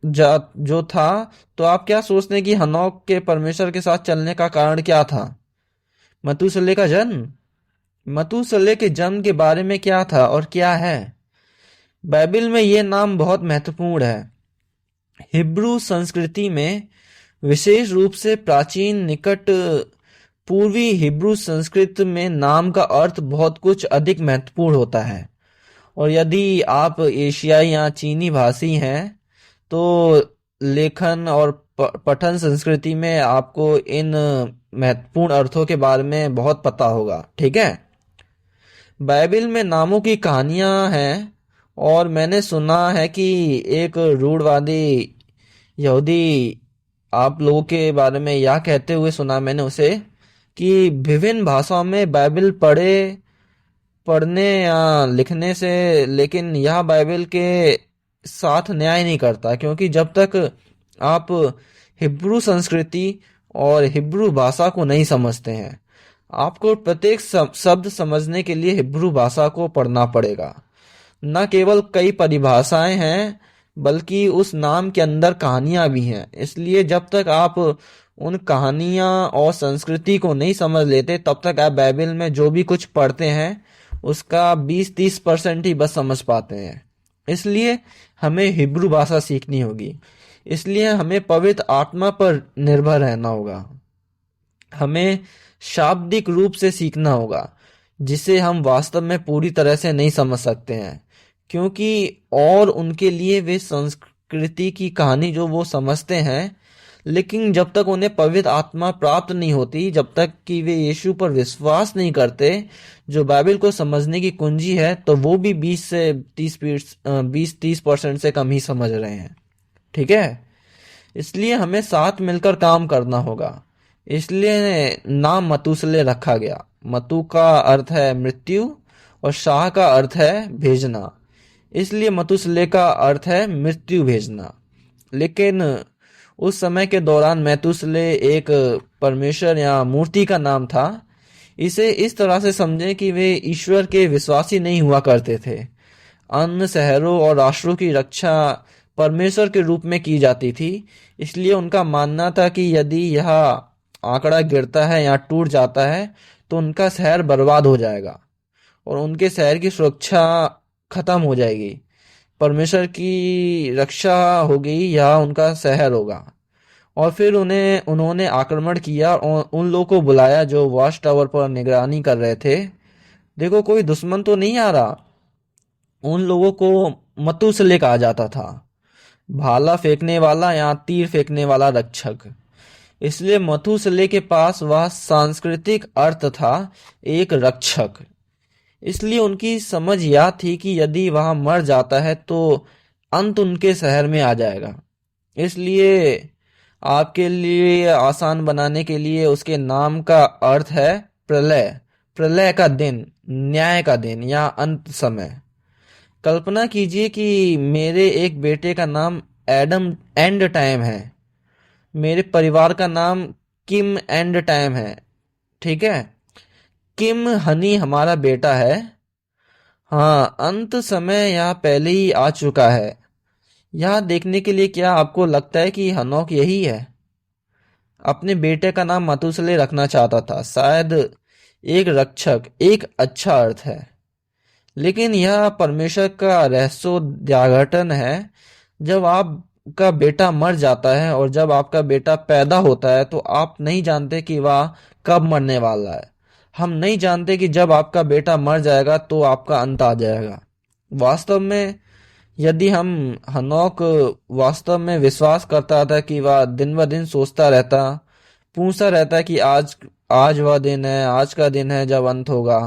जो था। तो आप क्या सोचते हैं कि हनोक के परमेश्वर के साथ चलने का कारण क्या था? मतूशले का जन्म। मतूशले के जन्म के बारे में क्या था और क्या है? बाइबल में यह नाम बहुत महत्वपूर्ण है। हिब्रू संस्कृति में, विशेष रूप से प्राचीन निकट पूर्वी हिब्रू संस्कृत में, नाम का अर्थ बहुत कुछ अधिक महत्वपूर्ण होता है। और यदि आप एशियाई या चीनी भाषी हैं तो लेखन और पठन संस्कृति में आपको इन महत्वपूर्ण अर्थों के बारे में बहुत पता होगा, ठीक है। बाइबल में नामों की कहानियां हैं, और मैंने सुना है कि एक रूढ़वादी यहूदी आप लोगों के बारे में यह कहते हुए सुना मैंने उसे कि विभिन्न भाषाओं में बाइबल पढ़ने या लिखने से, लेकिन यह बाइबल के साथ न्याय नहीं करता, क्योंकि जब तक आप हिब्रू संस्कृति और हिब्रू भाषा को नहीं समझते हैं, आपको प्रत्येक शब्द समझने के लिए हिब्रू भाषा को पढ़ना पड़ेगा। न केवल कई परिभाषाएं हैं, बल्कि उस नाम के अंदर कहानियां भी हैं। इसलिए जब तक आप उन कहानियां और संस्कृति को नहीं समझ लेते, तब तक आप बाइबल में जो भी कुछ पढ़ते हैं उसका 20-30% ही बस समझ पाते हैं। इसलिए हमें हिब्रू भाषा सीखनी होगी। इसलिए हमें पवित्र आत्मा पर निर्भर रहना होगा। हमें शाब्दिक रूप से सीखना होगा, जिसे हम वास्तव में पूरी तरह से नहीं समझ सकते हैं, क्योंकि और उनके लिए वे संस्कृति की कहानी जो वो समझते हैं, लेकिन जब तक उन्हें पवित्र आत्मा प्राप्त नहीं होती, जब तक कि वे यीशु पर विश्वास नहीं करते, जो बाइबल को समझने की कुंजी है, तो वो भी 20-30% से कम ही समझ रहे हैं, ठीक है। इसलिए हमें साथ मिलकर काम करना होगा। इसलिए नाम मतूशले रखा गया। मतू का अर्थ है मृत्यु और शाह का अर्थ है भेजना। इसलिए मतूशले का अर्थ है मृत्यु भेजना। लेकिन उस समय के दौरान मतूशले एक परमेश्वर या मूर्ति का नाम था। इसे इस तरह से समझें कि वे ईश्वर के विश्वासी नहीं हुआ करते थे। अन्य शहरों और राष्ट्रों की रक्षा परमेश्वर के रूप में की जाती थी। इसलिए उनका मानना था कि यदि यह आंकड़ा गिरता है या टूट जाता है तो उनका शहर बर्बाद हो जाएगा और उनके शहर की सुरक्षा खत्म हो जाएगी। परमेश्वर की रक्षा होगी, यह उनका शहर होगा। और फिर उन्होंने आक्रमण किया और उन लोगों को बुलाया जो वॉच टावर पर निगरानी कर रहे थे। देखो, कोई दुश्मन तो नहीं आ रहा। उन लोगों को मतूशले कहा जाता था, भाला फेंकने वाला या तीर फेंकने वाला रक्षक। इसलिए मतूशले के पास वह सांस्कृतिक अर्थ था, एक रक्षक। इसलिए उनकी समझ यह थी कि यदि वह मर जाता है तो अंत उनके शहर में आ जाएगा। इसलिए आपके लिए आसान बनाने के लिए उसके नाम का अर्थ है प्रलय, प्रलय का दिन, न्याय का दिन या अंत समय। कल्पना कीजिए कि मेरे एक बेटे का नाम एडम एंड टाइम है, मेरे परिवार का नाम किम एंड टाइम है, ठीक है। किम हनी हमारा बेटा है? हाँ, अंत समय यह पहले ही आ चुका है। यह देखने के लिए क्या आपको लगता है कि हनोक यही है? अपने बेटे का नाम मतुसले रखना चाहता था। शायद एक रक्षक एक अच्छा अर्थ है, लेकिन यह परमेश्वर का रहस्योद्घाटन है। जब आपका बेटा मर जाता है और जब आपका बेटा पैदा होता है तो आप नहीं जानते कि वह कब मरने वाला है। हम नहीं जानते कि जब आपका बेटा मर जाएगा तो आपका अंत आ जाएगा। वास्तव में यदि हम हनोक वास्तव में विश्वास करता था कि वह दिन ब दिन सोचता रहता, पूछता रहता कि आज आज वह दिन है, आज का दिन है जब अंत होगा।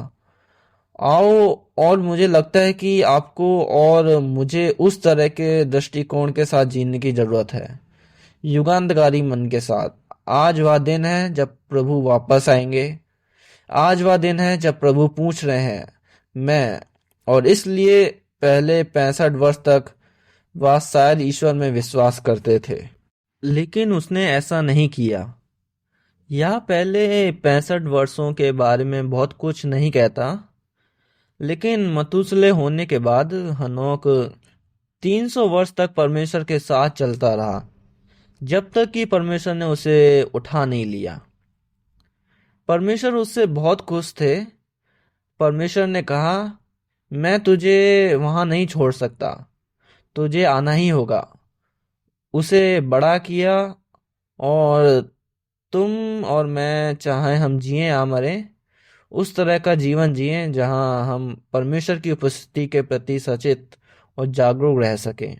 आओ, और मुझे लगता है कि आपको और मुझे उस तरह के दृष्टिकोण के साथ जीने की जरूरत है, युगांतकारी मन के साथ। आज वह दिन है जब प्रभु वापस आएंगे। आज वह दिन है जब प्रभु पूछ रहे हैं मैं। और इसलिए पहले 65 वर्ष तक वह शायद ईश्वर में विश्वास करते थे, लेकिन उसने ऐसा नहीं किया। यह पहले 65 वर्षों के बारे में बहुत कुछ नहीं कहता, लेकिन मतुसले होने के बाद हनोक 300 वर्ष तक परमेश्वर के साथ चलता रहा, जब तक कि परमेश्वर ने उसे उठा नहीं लिया। परमेश्वर उससे बहुत खुश थे। परमेश्वर ने कहा, मैं तुझे वहां नहीं छोड़ सकता, तुझे आना ही होगा। उसे बड़ा किया, और तुम और मैं, चाहे हम जिए या मरे, उस तरह का जीवन जिए जहां हम परमेश्वर की उपस्थिति के प्रति सचेत और जागरूक रह सकें।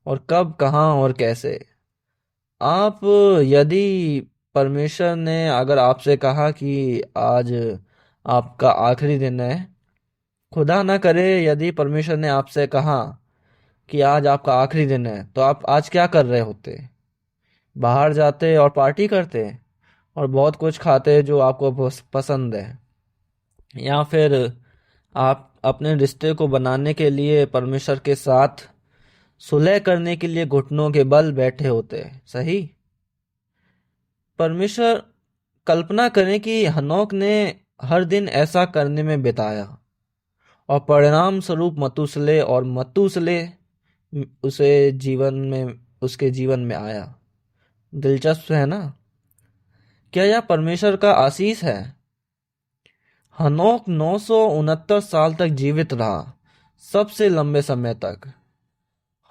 और कब, कहाँ और कैसे। आप, यदि परमेश्वर ने अगर आपसे कहा कि आज आपका आखिरी दिन है, खुदा ना करे यदि परमेश्वर ने आपसे कहा कि आज आपका आखिरी दिन है, तो आप आज क्या कर रहे होते? बाहर जाते और पार्टी करते और बहुत कुछ खाते जो आपको पसंद है, या फिर आप अपने रिश्ते को बनाने के लिए परमेश्वर के साथ सुलह करने के लिए घुटनों के बल बैठे होते। सही? परमेश्वर, कल्पना करें कि हनोक ने हर दिन ऐसा करने में बिताया, और परिणाम स्वरूप मतुसले और मतुसले उसे जीवन में उसके जीवन में आया। दिलचस्प है ना? क्या यह परमेश्वर का आशीष है? हनोक 969 साल तक जीवित रहा, सबसे लंबे समय तक।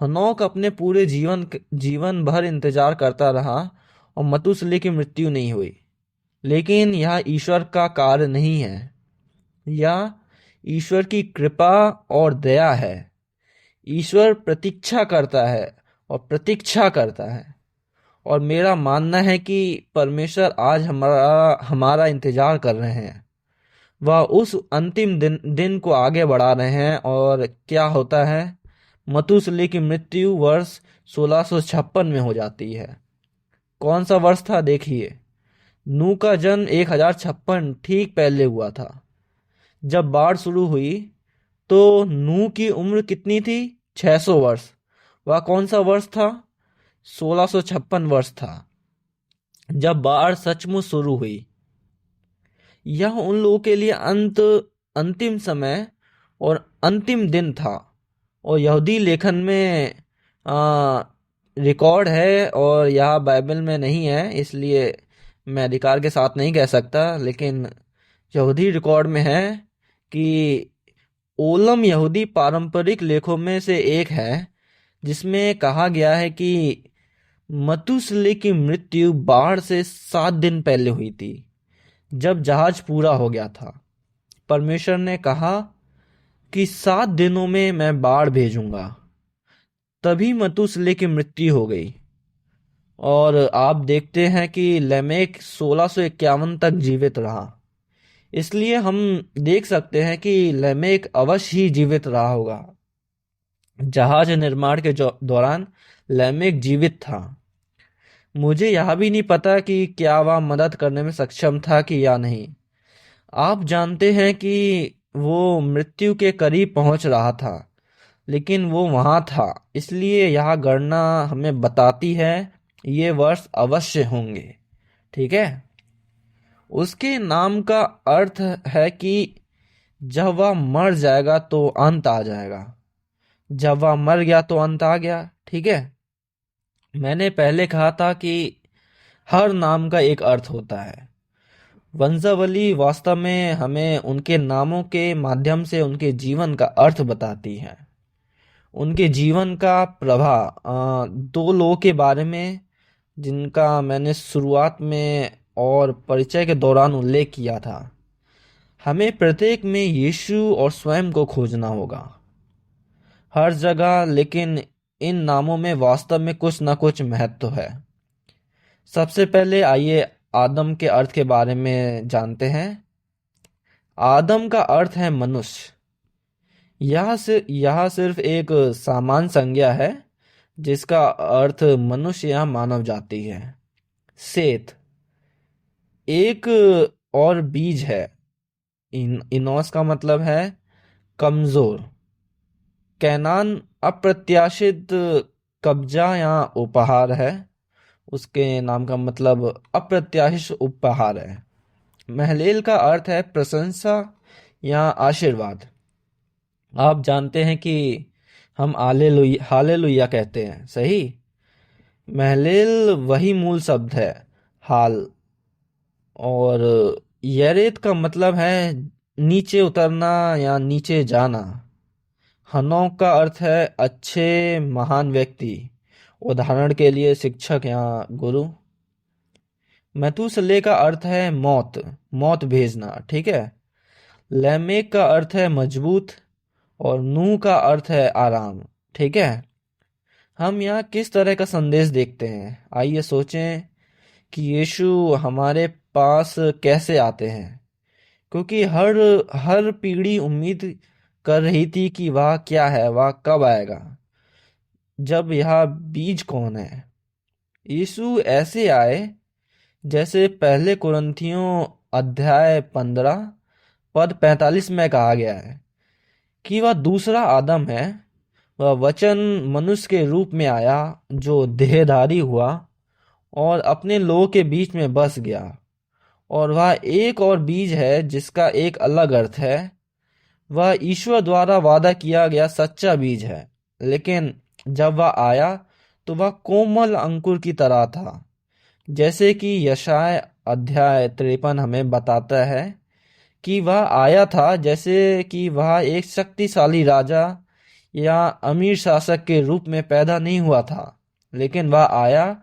हनोक अपने पूरे जीवन भर इंतजार करता रहा और मतुसले की मृत्यु नहीं हुई। लेकिन यह ईश्वर का कार्य नहीं है, यह ईश्वर की कृपा और दया है। ईश्वर प्रतीक्षा करता है और प्रतीक्षा करता है, और मेरा मानना है कि परमेश्वर आज हमारा इंतजार कर रहे हैं। वह उस अंतिम दिन को आगे बढ़ा रहे हैं। और क्या होता है? मतुसले की मृत्यु वर्ष 1656 में हो जाती है। कौन सा वर्ष था? देखिए, नूह का जन्म 1056 ठीक पहले हुआ था। जब बाढ़ शुरू हुई तो नूह की उम्र कितनी थी? 600 वर्ष। वह कौन सा वर्ष था? 1656 वर्ष था, जब बाढ़ सचमुच शुरू हुई। यह उन लोगों के लिए अंतिम समय और अंतिम दिन था, और यहूदी लेखन में रिकॉर्ड है, और यह बाइबल में नहीं है, इसलिए मैं अधिकार के साथ नहीं कह सकता। लेकिन यहूदी रिकॉर्ड में है कि ओलम यहूदी पारंपरिक लेखों में से एक है, जिसमें कहा गया है कि मतुसले की मृत्यु बाढ़ से 7 दिन पहले हुई थी, जब जहाज पूरा हो गया था। परमेश्वर ने कहा कि 7 दिनों में मैं बाढ़ भेजूंगा। तभी मतुसले की मृत्यु हो गई। और आप देखते हैं कि लेमेक 1651 तक जीवित रहा। इसलिए हम देख सकते हैं कि लेमेक अवश्य ही जीवित रहा होगा। जहाज निर्माण के दौरान लेमेक जीवित था। मुझे यह भी नहीं पता कि क्या वह मदद करने में सक्षम था कि या नहीं। आप जानते हैं कि वो मृत्यु के करीब पहुंच रहा था, लेकिन वो वहां था। इसलिए यह गणना हमें बताती है ये वर्ष अवश्य होंगे। ठीक है? उसके नाम का अर्थ है कि जब वह मर जाएगा तो अंत आ जाएगा। जब वह मर गया तो अंत आ गया। ठीक है। मैंने पहले कहा था कि हर नाम का एक अर्थ होता है। वंशावली वास्तव में हमें उनके नामों के माध्यम से उनके जीवन का अर्थ बताती है। उनके जीवन का प्रभाव दो लोगों के बारे में जिनका मैंने शुरुआत में और परिचय के दौरान उल्लेख किया था। हमें प्रत्येक में यीशु और स्वयं को खोजना होगा हर जगह, लेकिन इन नामों में वास्तव में कुछ न कुछ महत्व है। सबसे पहले आइए आदम के अर्थ के बारे में जानते हैं। आदम का अर्थ है मनुष्य। यह सिर्फ एक सामान्य संज्ञा है जिसका अर्थ मनुष्य या मानव जाति है। सेत एक और बीज है। इनोस का मतलब है कमजोर। कैनान अप्रत्याशित कब्जा या उपहार है। उसके नाम का मतलब अप्रत्याशित उपहार है। महलेल का अर्थ है प्रशंसा या आशीर्वाद। आप जानते हैं कि हम हालेलुया कहते हैं, सही। महलेल वही मूल शब्द है, हाल। और यरेत का मतलब है नीचे उतरना या नीचे जाना। हनोक का अर्थ है अच्छे महान व्यक्ति, उदाहरण के लिए शिक्षक या गुरु। मैथुसेलह का अर्थ है मौत भेजना। ठीक है। लैमेक का अर्थ है मजबूत और नूह का अर्थ है आराम। ठीक है। हम यहाँ किस तरह का संदेश देखते हैं? आइए सोचें कि यीशु हमारे पास कैसे आते हैं, क्योंकि हर हर पीढ़ी उम्मीद कर रही थी कि वह क्या है, वह कब आएगा। जब यह बीज कौन है? यीशु ऐसे आए जैसे पहले कुरिन्थियों अध्याय 15 पद 45 में कहा गया है कि वह दूसरा आदम है। वह वचन मनुष्य के रूप में आया जो देहधारी हुआ और अपने लोगों के बीच में बस गया। और वह एक और बीज है जिसका एक अलग अर्थ है। वह ईश्वर द्वारा वादा किया गया सच्चा बीज है, लेकिन जब वह आया तो वह कोमल अंकुर की तरह था। जैसे कि यशाय अध्याय 53 हमें बताता है कि वह आया था जैसे कि वह एक शक्तिशाली राजा या अमीर शासक के रूप में पैदा नहीं हुआ था, लेकिन वह आया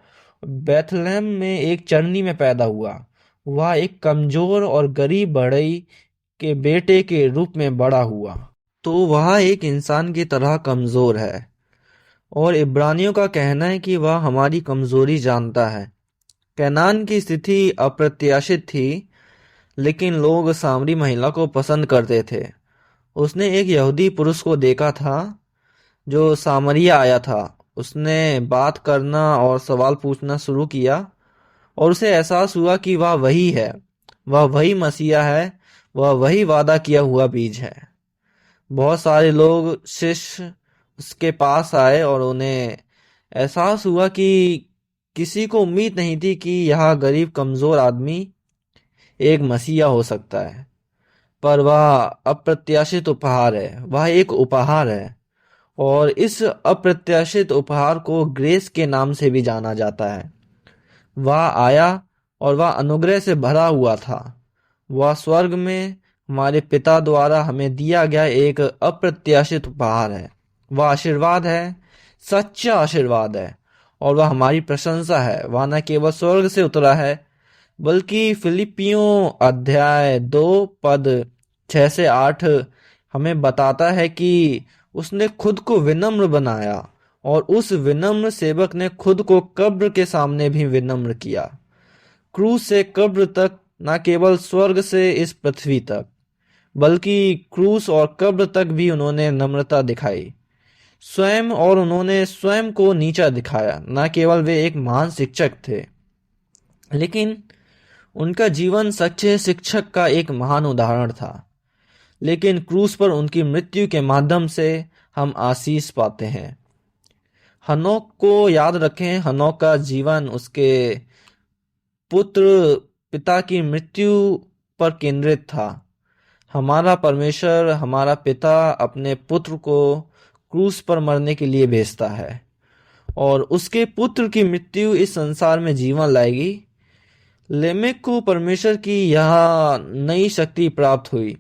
बेथलेहम में एक चरनी में पैदा हुआ। वह एक कमजोर और गरीब बढ़ई के बेटे के रूप में बड़ा हुआ। तो वह एक इंसान की तरह कमजोर है और इब्रानियों का कहना है कि वह हमारी कमजोरी जानता है। कैनान की स्थिति अप्रत्याशित थी, लेकिन लोग सामरी महिला को पसंद करते थे। उसने एक यहूदी पुरुष को देखा था जो सामरिया आया था। उसने बात करना और सवाल पूछना शुरू किया और उसे एहसास हुआ कि वह वही है, वह वही मसीहा है, वह वही वादा किया हुआ बीज है। बहुत सारे लोग शिष्य उसके पास आए और उन्हें एहसास हुआ कि किसी को उम्मीद नहीं थी कि यह गरीब कमजोर आदमी एक मसीहा हो सकता है। पर वह अप्रत्याशित उपहार है, वह एक उपहार है। और इस अप्रत्याशित उपहार को ग्रेस के नाम से भी जाना जाता है। वह आया और वह अनुग्रह से भरा हुआ था। वह स्वर्ग में हमारे पिता द्वारा हमें दिया गया एक अप्रत्याशित उपहार है। वह आशीर्वाद है, सच्चा आशीर्वाद है, और वह हमारी प्रशंसा है। वह न केवल स्वर्ग से उतरा है, बल्कि फिलिपियों अध्याय 2 पद 6 से 8 हमें बताता है कि उसने खुद को विनम्र बनाया और उस विनम्र सेवक ने खुद को कब्र के सामने भी विनम्र किया। क्रूस से कब्र तक, न केवल स्वर्ग से इस पृथ्वी तक, बल्कि क्रूस और कब्र तक भी उन्होंने नम्रता दिखाई स्वयं, और उन्होंने स्वयं को नीचा दिखाया। न केवल वे एक महान शिक्षक थे, लेकिन उनका जीवन सच्चे शिक्षक का एक महान उदाहरण था। लेकिन क्रूस पर उनकी मृत्यु के माध्यम से हम आशीष पाते हैं। हनोक को याद रखें। हनोक का जीवन उसके पुत्र पिता की मृत्यु पर केंद्रित था। हमारा परमेश्वर, हमारा पिता अपने पुत्र को क्रूस पर मरने के लिए भेजता है और उसके पुत्र की मृत्यु इस संसार में जीवन लाएगी। लेमेक को परमेश्वर की यह नई शक्ति प्राप्त हुई।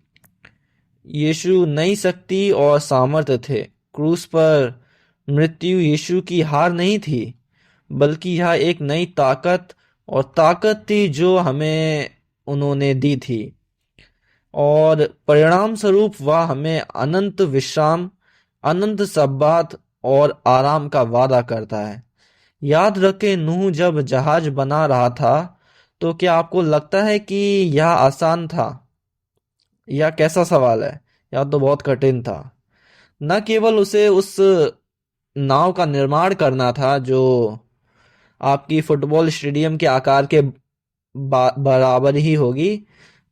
यीशु नई शक्ति और सामर्थ्य थे। क्रूस पर मृत्यु यीशु की हार नहीं थी, बल्कि यह एक नई ताकत थी जो हमें उन्होंने दी थी, और परिणाम स्वरूप वह हमें अनंत विश्राम, अनंत सब्बात और आराम का वादा करता है। याद रखें, नूह जब जहाज बना रहा था तो क्या आपको लगता है कि यह आसान था? यह कैसा सवाल है? यह तो बहुत कठिन था। न केवल उसे उस नाव का निर्माण करना था जो आपकी फुटबॉल स्टेडियम के आकार के बराबर ही होगी,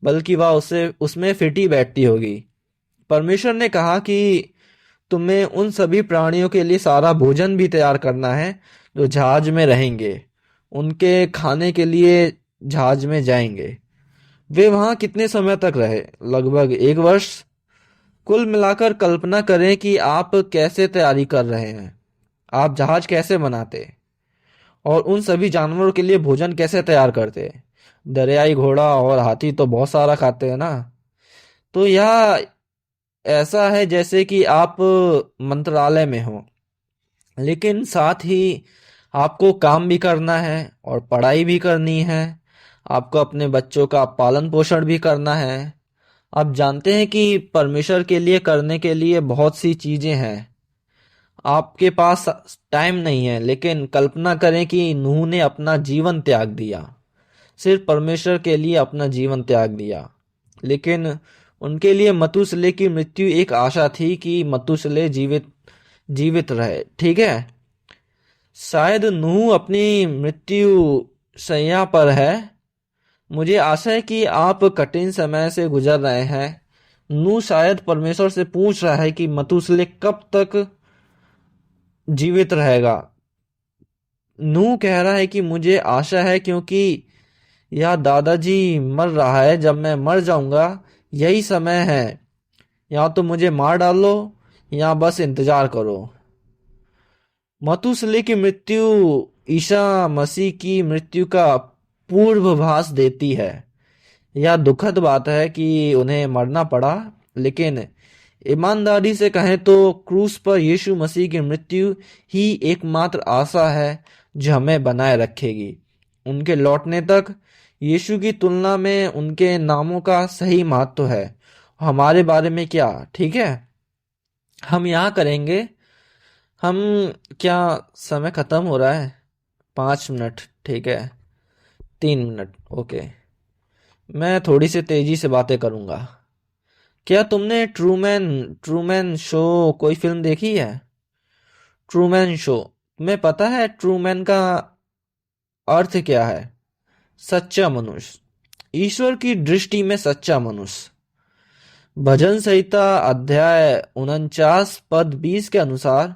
बल्कि वह उसे उसमें फिट ही बैठती होगी। परमेश्वर ने कहा कि तुम्हें उन सभी प्राणियों के लिए सारा भोजन भी तैयार करना है जो जहाज में रहेंगे। उनके खाने के लिए जहाज में जाएंगे। वे वहां कितने समय तक रहे? लगभग 1 वर्ष। कुल मिलाकर कल्पना करें कि आप कैसे तैयारी कर रहे हैं, आप जहाज कैसे बनाते और उन सभी जानवरों के लिए भोजन कैसे तैयार करते। दरियाई घोड़ा और हाथी तो बहुत सारा खाते हैं ना। तो यह ऐसा है जैसे कि आप मंत्रालय में हो, लेकिन साथ ही आपको काम भी करना है और पढ़ाई भी करनी है। आपको अपने बच्चों का पालन पोषण भी करना है। आप जानते हैं कि परमेश्वर के लिए करने के लिए बहुत सी चीजें हैं। आपके पास टाइम नहीं है, लेकिन कल्पना करें कि नूह ने अपना जीवन त्याग दिया, सिर्फ परमेश्वर के लिए अपना जीवन त्याग दिया। लेकिन उनके लिए मथुसेलह की मृत्यु एक आशा थी कि मथुसेलह जीवित रहे। ठीक है, शायद नूह अपनी मृत्यु शैया पर है। मुझे आशा है कि आप कठिन समय से गुजर रहे हैं। नूह शायद परमेश्वर से पूछ रहा है कि मथुसेलह कब तक जीवित रहेगा। नूह कह रहा है कि मुझे आशा है, क्योंकि यह दादाजी मर रहा है। जब मैं मर जाऊंगा यही समय है, या तो मुझे मार डालो या बस इंतजार करो। मथुसेलह की मृत्यु ईसा मसीह की मृत्यु का पूर्वाभास देती है। यह दुखद बात है कि उन्हें मरना पड़ा, लेकिन ईमानदारी से कहें तो क्रूस पर यीशु मसीह की मृत्यु ही एकमात्र आशा है जो हमें बनाए रखेगी। उनके लौटने तक यीशु की तुलना में उनके नामों का सही महत्व है। हमारे बारे में क्या? ठीक है, हम यहाँ करेंगे। हम क्या, समय खत्म हो रहा है? 5 मिनट, ठीक है। 3 मिनट, ओके। मैं थोड़ी सी तेजी से बातें करूंगा। क्या तुमने ट्रूमैन ट्रूमैन शो कोई फिल्म देखी है? ट्रूमैन शो, तुम्हें पता है ट्रूमैन का अर्थ क्या है? सच्चा मनुष्य, ईश्वर की दृष्टि में सच्चा मनुष्य। भजन संहिता अध्याय 49 पद 20 के अनुसार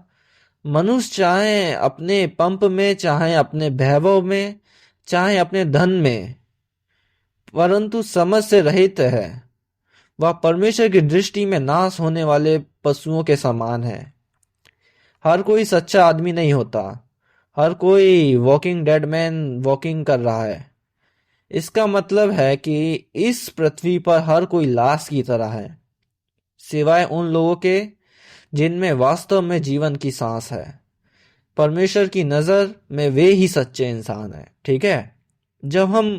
मनुष्य चाहे अपने पंप में, चाहे अपने वैभव में, चाहे अपने धन में, परंतु समझ से रहित है। वह परमेश्वर की दृष्टि में नाश होने वाले पशुओं के समान है। हर कोई सच्चा आदमी नहीं होता। हर कोई वॉकिंग डेड मैन वॉकिंग कर रहा है। इसका मतलब है कि इस पृथ्वी पर हर कोई लाश की तरह है, सिवाय उन लोगों के जिनमें वास्तव में जीवन की सांस है। परमेश्वर की नजर में वे ही सच्चे इंसान हैं। ठीक है, जब हम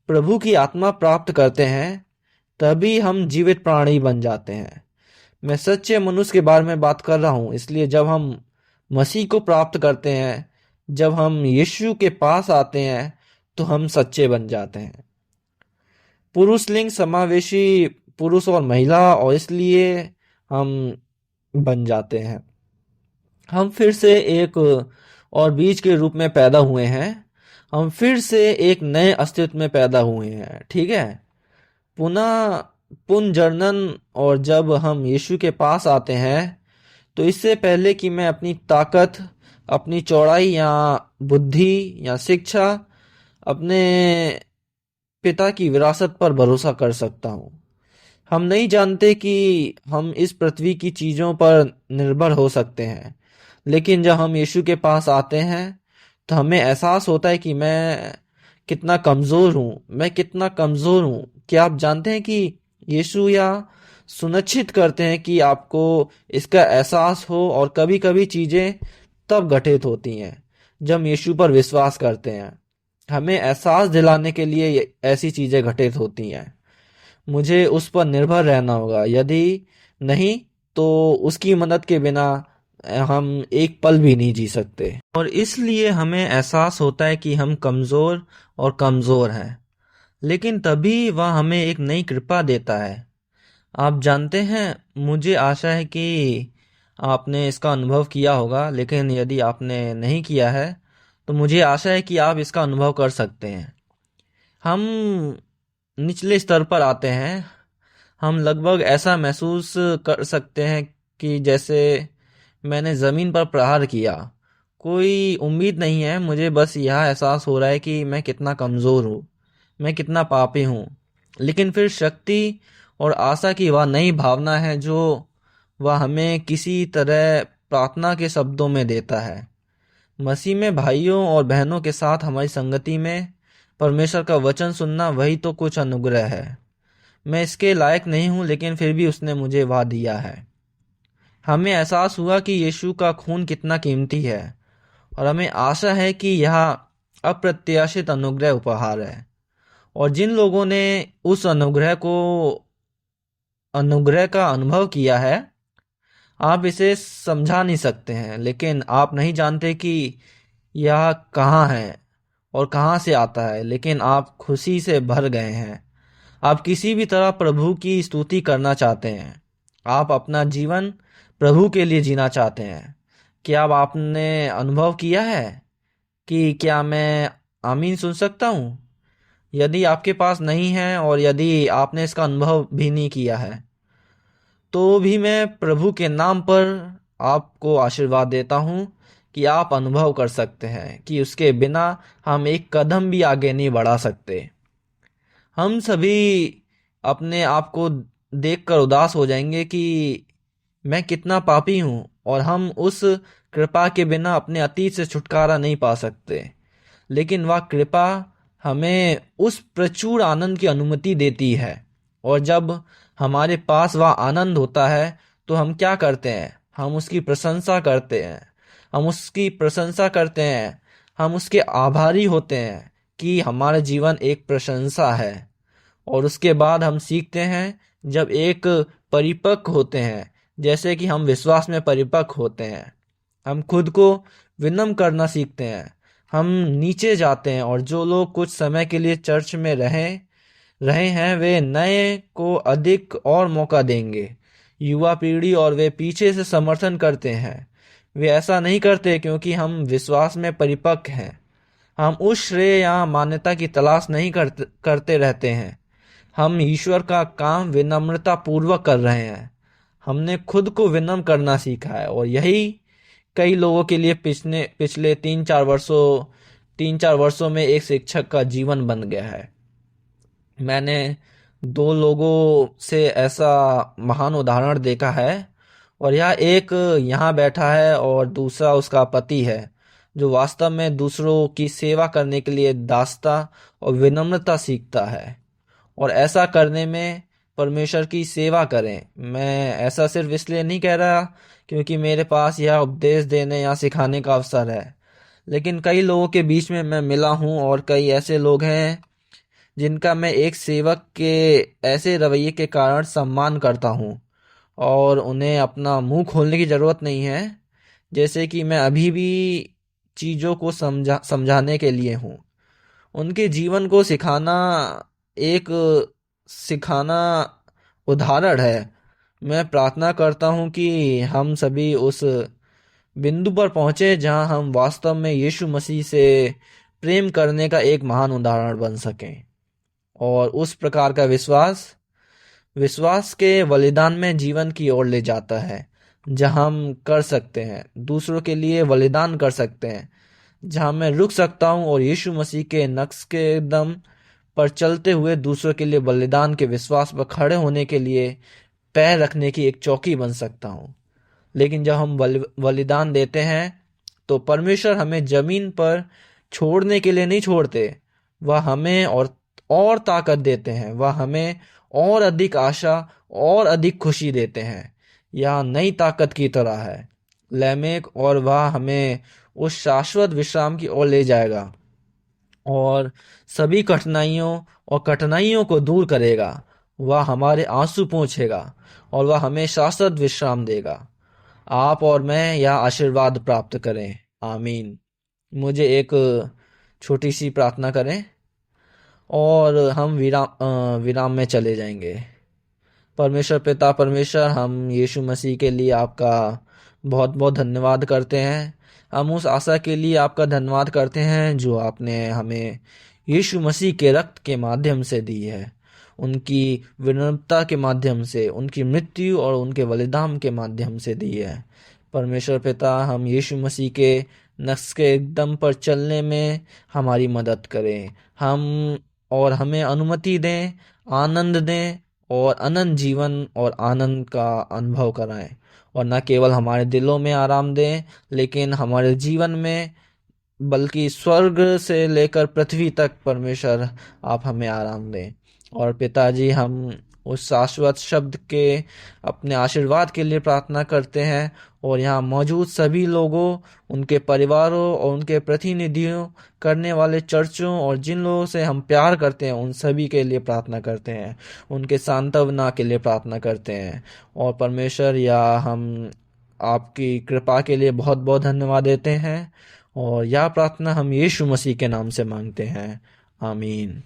प्रभु की आत्मा प्राप्त करते हैं तभी हम जीवित प्राणी बन जाते हैं। मैं सच्चे मनुष्य के बारे में बात कर रहा हूं। इसलिए जब हम मसीह को प्राप्त करते हैं, जब हम यीशु के पास आते हैं, तो हम सच्चे बन जाते हैं। पुरुष लिंग समावेशी, पुरुष और महिला, और इसलिए हम बन जाते हैं। हम फिर से एक और बीज के रूप में पैदा हुए हैं। हम फिर से एक नए अस्तित्व में पैदा हुए हैं। ठीक है, पुनः पुनर्जनन। और जब हम यीशु के पास आते हैं, तो इससे पहले कि मैं अपनी ताकत, अपनी चौड़ाई या बुद्धि या शिक्षा, अपने पिता की विरासत पर भरोसा कर सकता हूँ। हम नहीं जानते कि हम इस पृथ्वी की चीजों पर निर्भर हो सकते हैं, लेकिन जब हम यीशु के पास आते हैं तो हमें एहसास होता है कि मैं कितना कमजोर हूँ। क्या आप जानते हैं कि यीशु या सुनिश्चित करते हैं कि आपको इसका एहसास हो, और कभी कभी चीजें तब घटित होती हैं जब हम यीशु पर विश्वास करते हैं। हमें एहसास दिलाने के लिए ऐसी चीजें घटित होती हैं। मुझे उस पर निर्भर रहना होगा, यदि नहीं तो उसकी मदद के बिना हम एक पल भी नहीं जी सकते। और इसलिए हमें एहसास होता है कि हम कमजोर और कमजोर हैं, लेकिन तभी वह हमें एक नई कृपा देता है। आप जानते हैं, मुझे आशा है कि आपने इसका अनुभव किया होगा, लेकिन यदि आपने नहीं किया है तो मुझे आशा है कि आप इसका अनुभव कर सकते हैं। हम निचले स्तर पर आते हैं, हम लगभग ऐसा महसूस कर सकते हैं कि जैसे मैंने जमीन पर प्रहार किया। कोई उम्मीद नहीं है, मुझे बस यह एहसास हो रहा है कि मैं कितना कमजोर हूँ, मैं कितना पापी हूँ। लेकिन फिर शक्ति और आशा की वह नई भावना है जो वह हमें किसी तरह प्रार्थना के शब्दों में देता है। मसीह में भाइयों और बहनों के साथ हमारी संगति में परमेश्वर का वचन सुनना वही तो कुछ अनुग्रह है। मैं इसके लायक नहीं हूं, लेकिन फिर भी उसने मुझे वह दिया है। हमें एहसास हुआ कि यीशु का खून कितना कीमती है, और हमें आशा है कि यह अप्रत्याशित अनुग्रह उपहार है। और जिन लोगों ने उस अनुग्रह का अनुभव किया है, आप इसे समझा नहीं सकते हैं, लेकिन आप नहीं जानते कि यह कहाँ है और कहाँ से आता है, लेकिन आप खुशी से भर गए हैं। आप किसी भी तरह प्रभु की स्तुति करना चाहते हैं। आप अपना जीवन प्रभु के लिए जीना चाहते हैं। क्या अब आपने अनुभव किया है कि क्या मैं आमीन सुन सकता हूँ? यदि आपके पास नहीं है, और यदि आपने इसका अनुभव भी नहीं किया है, तो भी मैं प्रभु के नाम पर आपको आशीर्वाद देता हूँ कि आप अनुभव कर सकते हैं कि उसके बिना हम एक कदम भी आगे नहीं बढ़ा सकते। हम सभी अपने आप को देखकर उदास हो जाएंगे कि मैं कितना पापी हूँ, और हम उस कृपा के बिना अपने अतीत से छुटकारा नहीं पा सकते। लेकिन वह कृपा हमें उस प्रचुर आनंद की अनुमति देती है, और जब हमारे पास वह आनंद होता है तो हम क्या करते हैं? हम उसकी प्रशंसा करते हैं। हम उसके आभारी होते हैं कि हमारा जीवन एक प्रशंसा है। और उसके बाद हम सीखते हैं, जब एक परिपक्व होते हैं, जैसे कि हम विश्वास में परिपक्व होते हैं, हम खुद को विनम्र करना सीखते हैं। हम नीचे जाते हैं, और जो लोग कुछ समय के लिए चर्च में रहे हैं, वे नए को अधिक और मौका देंगे। युवा पीढ़ी और वे पीछे से समर्थन करते हैं। वे ऐसा नहीं करते क्योंकि हम विश्वास में परिपक्व हैं। हम उस श्रेय या मान्यता की तलाश नहीं करते रहते हैं। हम ईश्वर का काम विनम्रता पूर्वक कर रहे हैं। हमने खुद को विनम्र करना सीखा है, और यही कई लोगों के लिए पिछले 3-4 वर्षों में एक शिक्षक का जीवन बन गया है। मैंने 2 लोगों से ऐसा महान उदाहरण देखा है, और यह एक यहाँ बैठा है और दूसरा उसका पति है, जो वास्तव में दूसरों की सेवा करने के लिए दासता और विनम्रता सीखता है। और ऐसा करने में परमेश्वर की सेवा करें। मैं ऐसा सिर्फ इसलिए नहीं कह रहा क्योंकि मेरे पास यह उपदेश देने या सिखाने का अवसर है, लेकिन कई लोगों के बीच में मैं मिला हूँ, और कई ऐसे लोग हैं जिनका मैं एक सेवक के ऐसे रवैये के कारण सम्मान करता हूँ, और उन्हें अपना मुंह खोलने की जरूरत नहीं है। जैसे कि मैं अभी भी चीजों को समझाने के लिए हूँ। उनके जीवन को एक सिखाना उदाहरण है। मैं प्रार्थना करता हूँ कि हम सभी उस बिंदु पर पहुंचे जहां हम वास्तव में यीशु मसीह से प्रेम करने का एक महान उदाहरण बन सकें। और उस प्रकार का विश्वास के बलिदान में जीवन की ओर ले जाता है, जहां हम कर सकते हैं, दूसरों के लिए बलिदान कर सकते हैं, जहां मैं रुक सकता हूं और यीशु मसीह के नक्श के दम पर चलते हुए दूसरों के लिए बलिदान के विश्वास पर खड़े होने के लिए पैर रखने की एक चौकी बन सकता हूँ। लेकिन जब हम बलिदान देते हैं तो परमेश्वर हमें जमीन पर छोड़ने के लिए नहीं छोड़ते। वह हमें और ताकत देते हैं। वह हमें और अधिक आशा और अधिक खुशी देते हैं। यह नई ताकत की तरह है लैमेक, और वह हमें उस शाश्वत विश्राम की ओर ले जाएगा और सभी कठिनाइयों को दूर करेगा। वह हमारे आंसू पोंछेगा और वह हमें शाश्वत विश्राम देगा। आप और मैं यह आशीर्वाद प्राप्त करें। आमीन। मुझे एक छोटी सी प्रार्थना करें और हम विराम में चले जाएंगे। परमेश्वर पिता, परमेश्वर, हम यीशु मसीह के लिए आपका बहुत बहुत धन्यवाद करते हैं। हम उस आशा के लिए आपका धन्यवाद करते हैं जो आपने हमें यीशु मसीह के रक्त के माध्यम से दी है, उनकी विनम्रता के माध्यम से, उनकी मृत्यु और उनके बलिदान के माध्यम से दी है। परमेश्वर पिता, हम यीशु मसीह के नक्श के एकदम पर चलने में हमारी मदद करें। हमें अनुमति दें, आनंद दें और अनंत जीवन और आनंद का अनुभव कराएं। और न केवल हमारे दिलों में आराम दें, लेकिन हमारे जीवन में, बल्कि स्वर्ग से लेकर पृथ्वी तक परमेश्वर आप हमें आराम दें। और पिताजी, हम उस शाश्वत शब्द के अपने आशीर्वाद के लिए प्रार्थना करते हैं और यहाँ मौजूद सभी लोगों, उनके परिवारों और उनके प्रतिनिधियों करने वाले चर्चों और जिन लोगों से हम प्यार करते हैं उन सभी के लिए प्रार्थना करते हैं, उनके सांत्वना के लिए प्रार्थना करते हैं। और परमेश्वर, या हम आपकी कृपा के लिए बहुत बहुत धन्यवाद देते हैं और यह प्रार्थना हम यीशु मसीह के नाम से मांगते हैं। आमीन।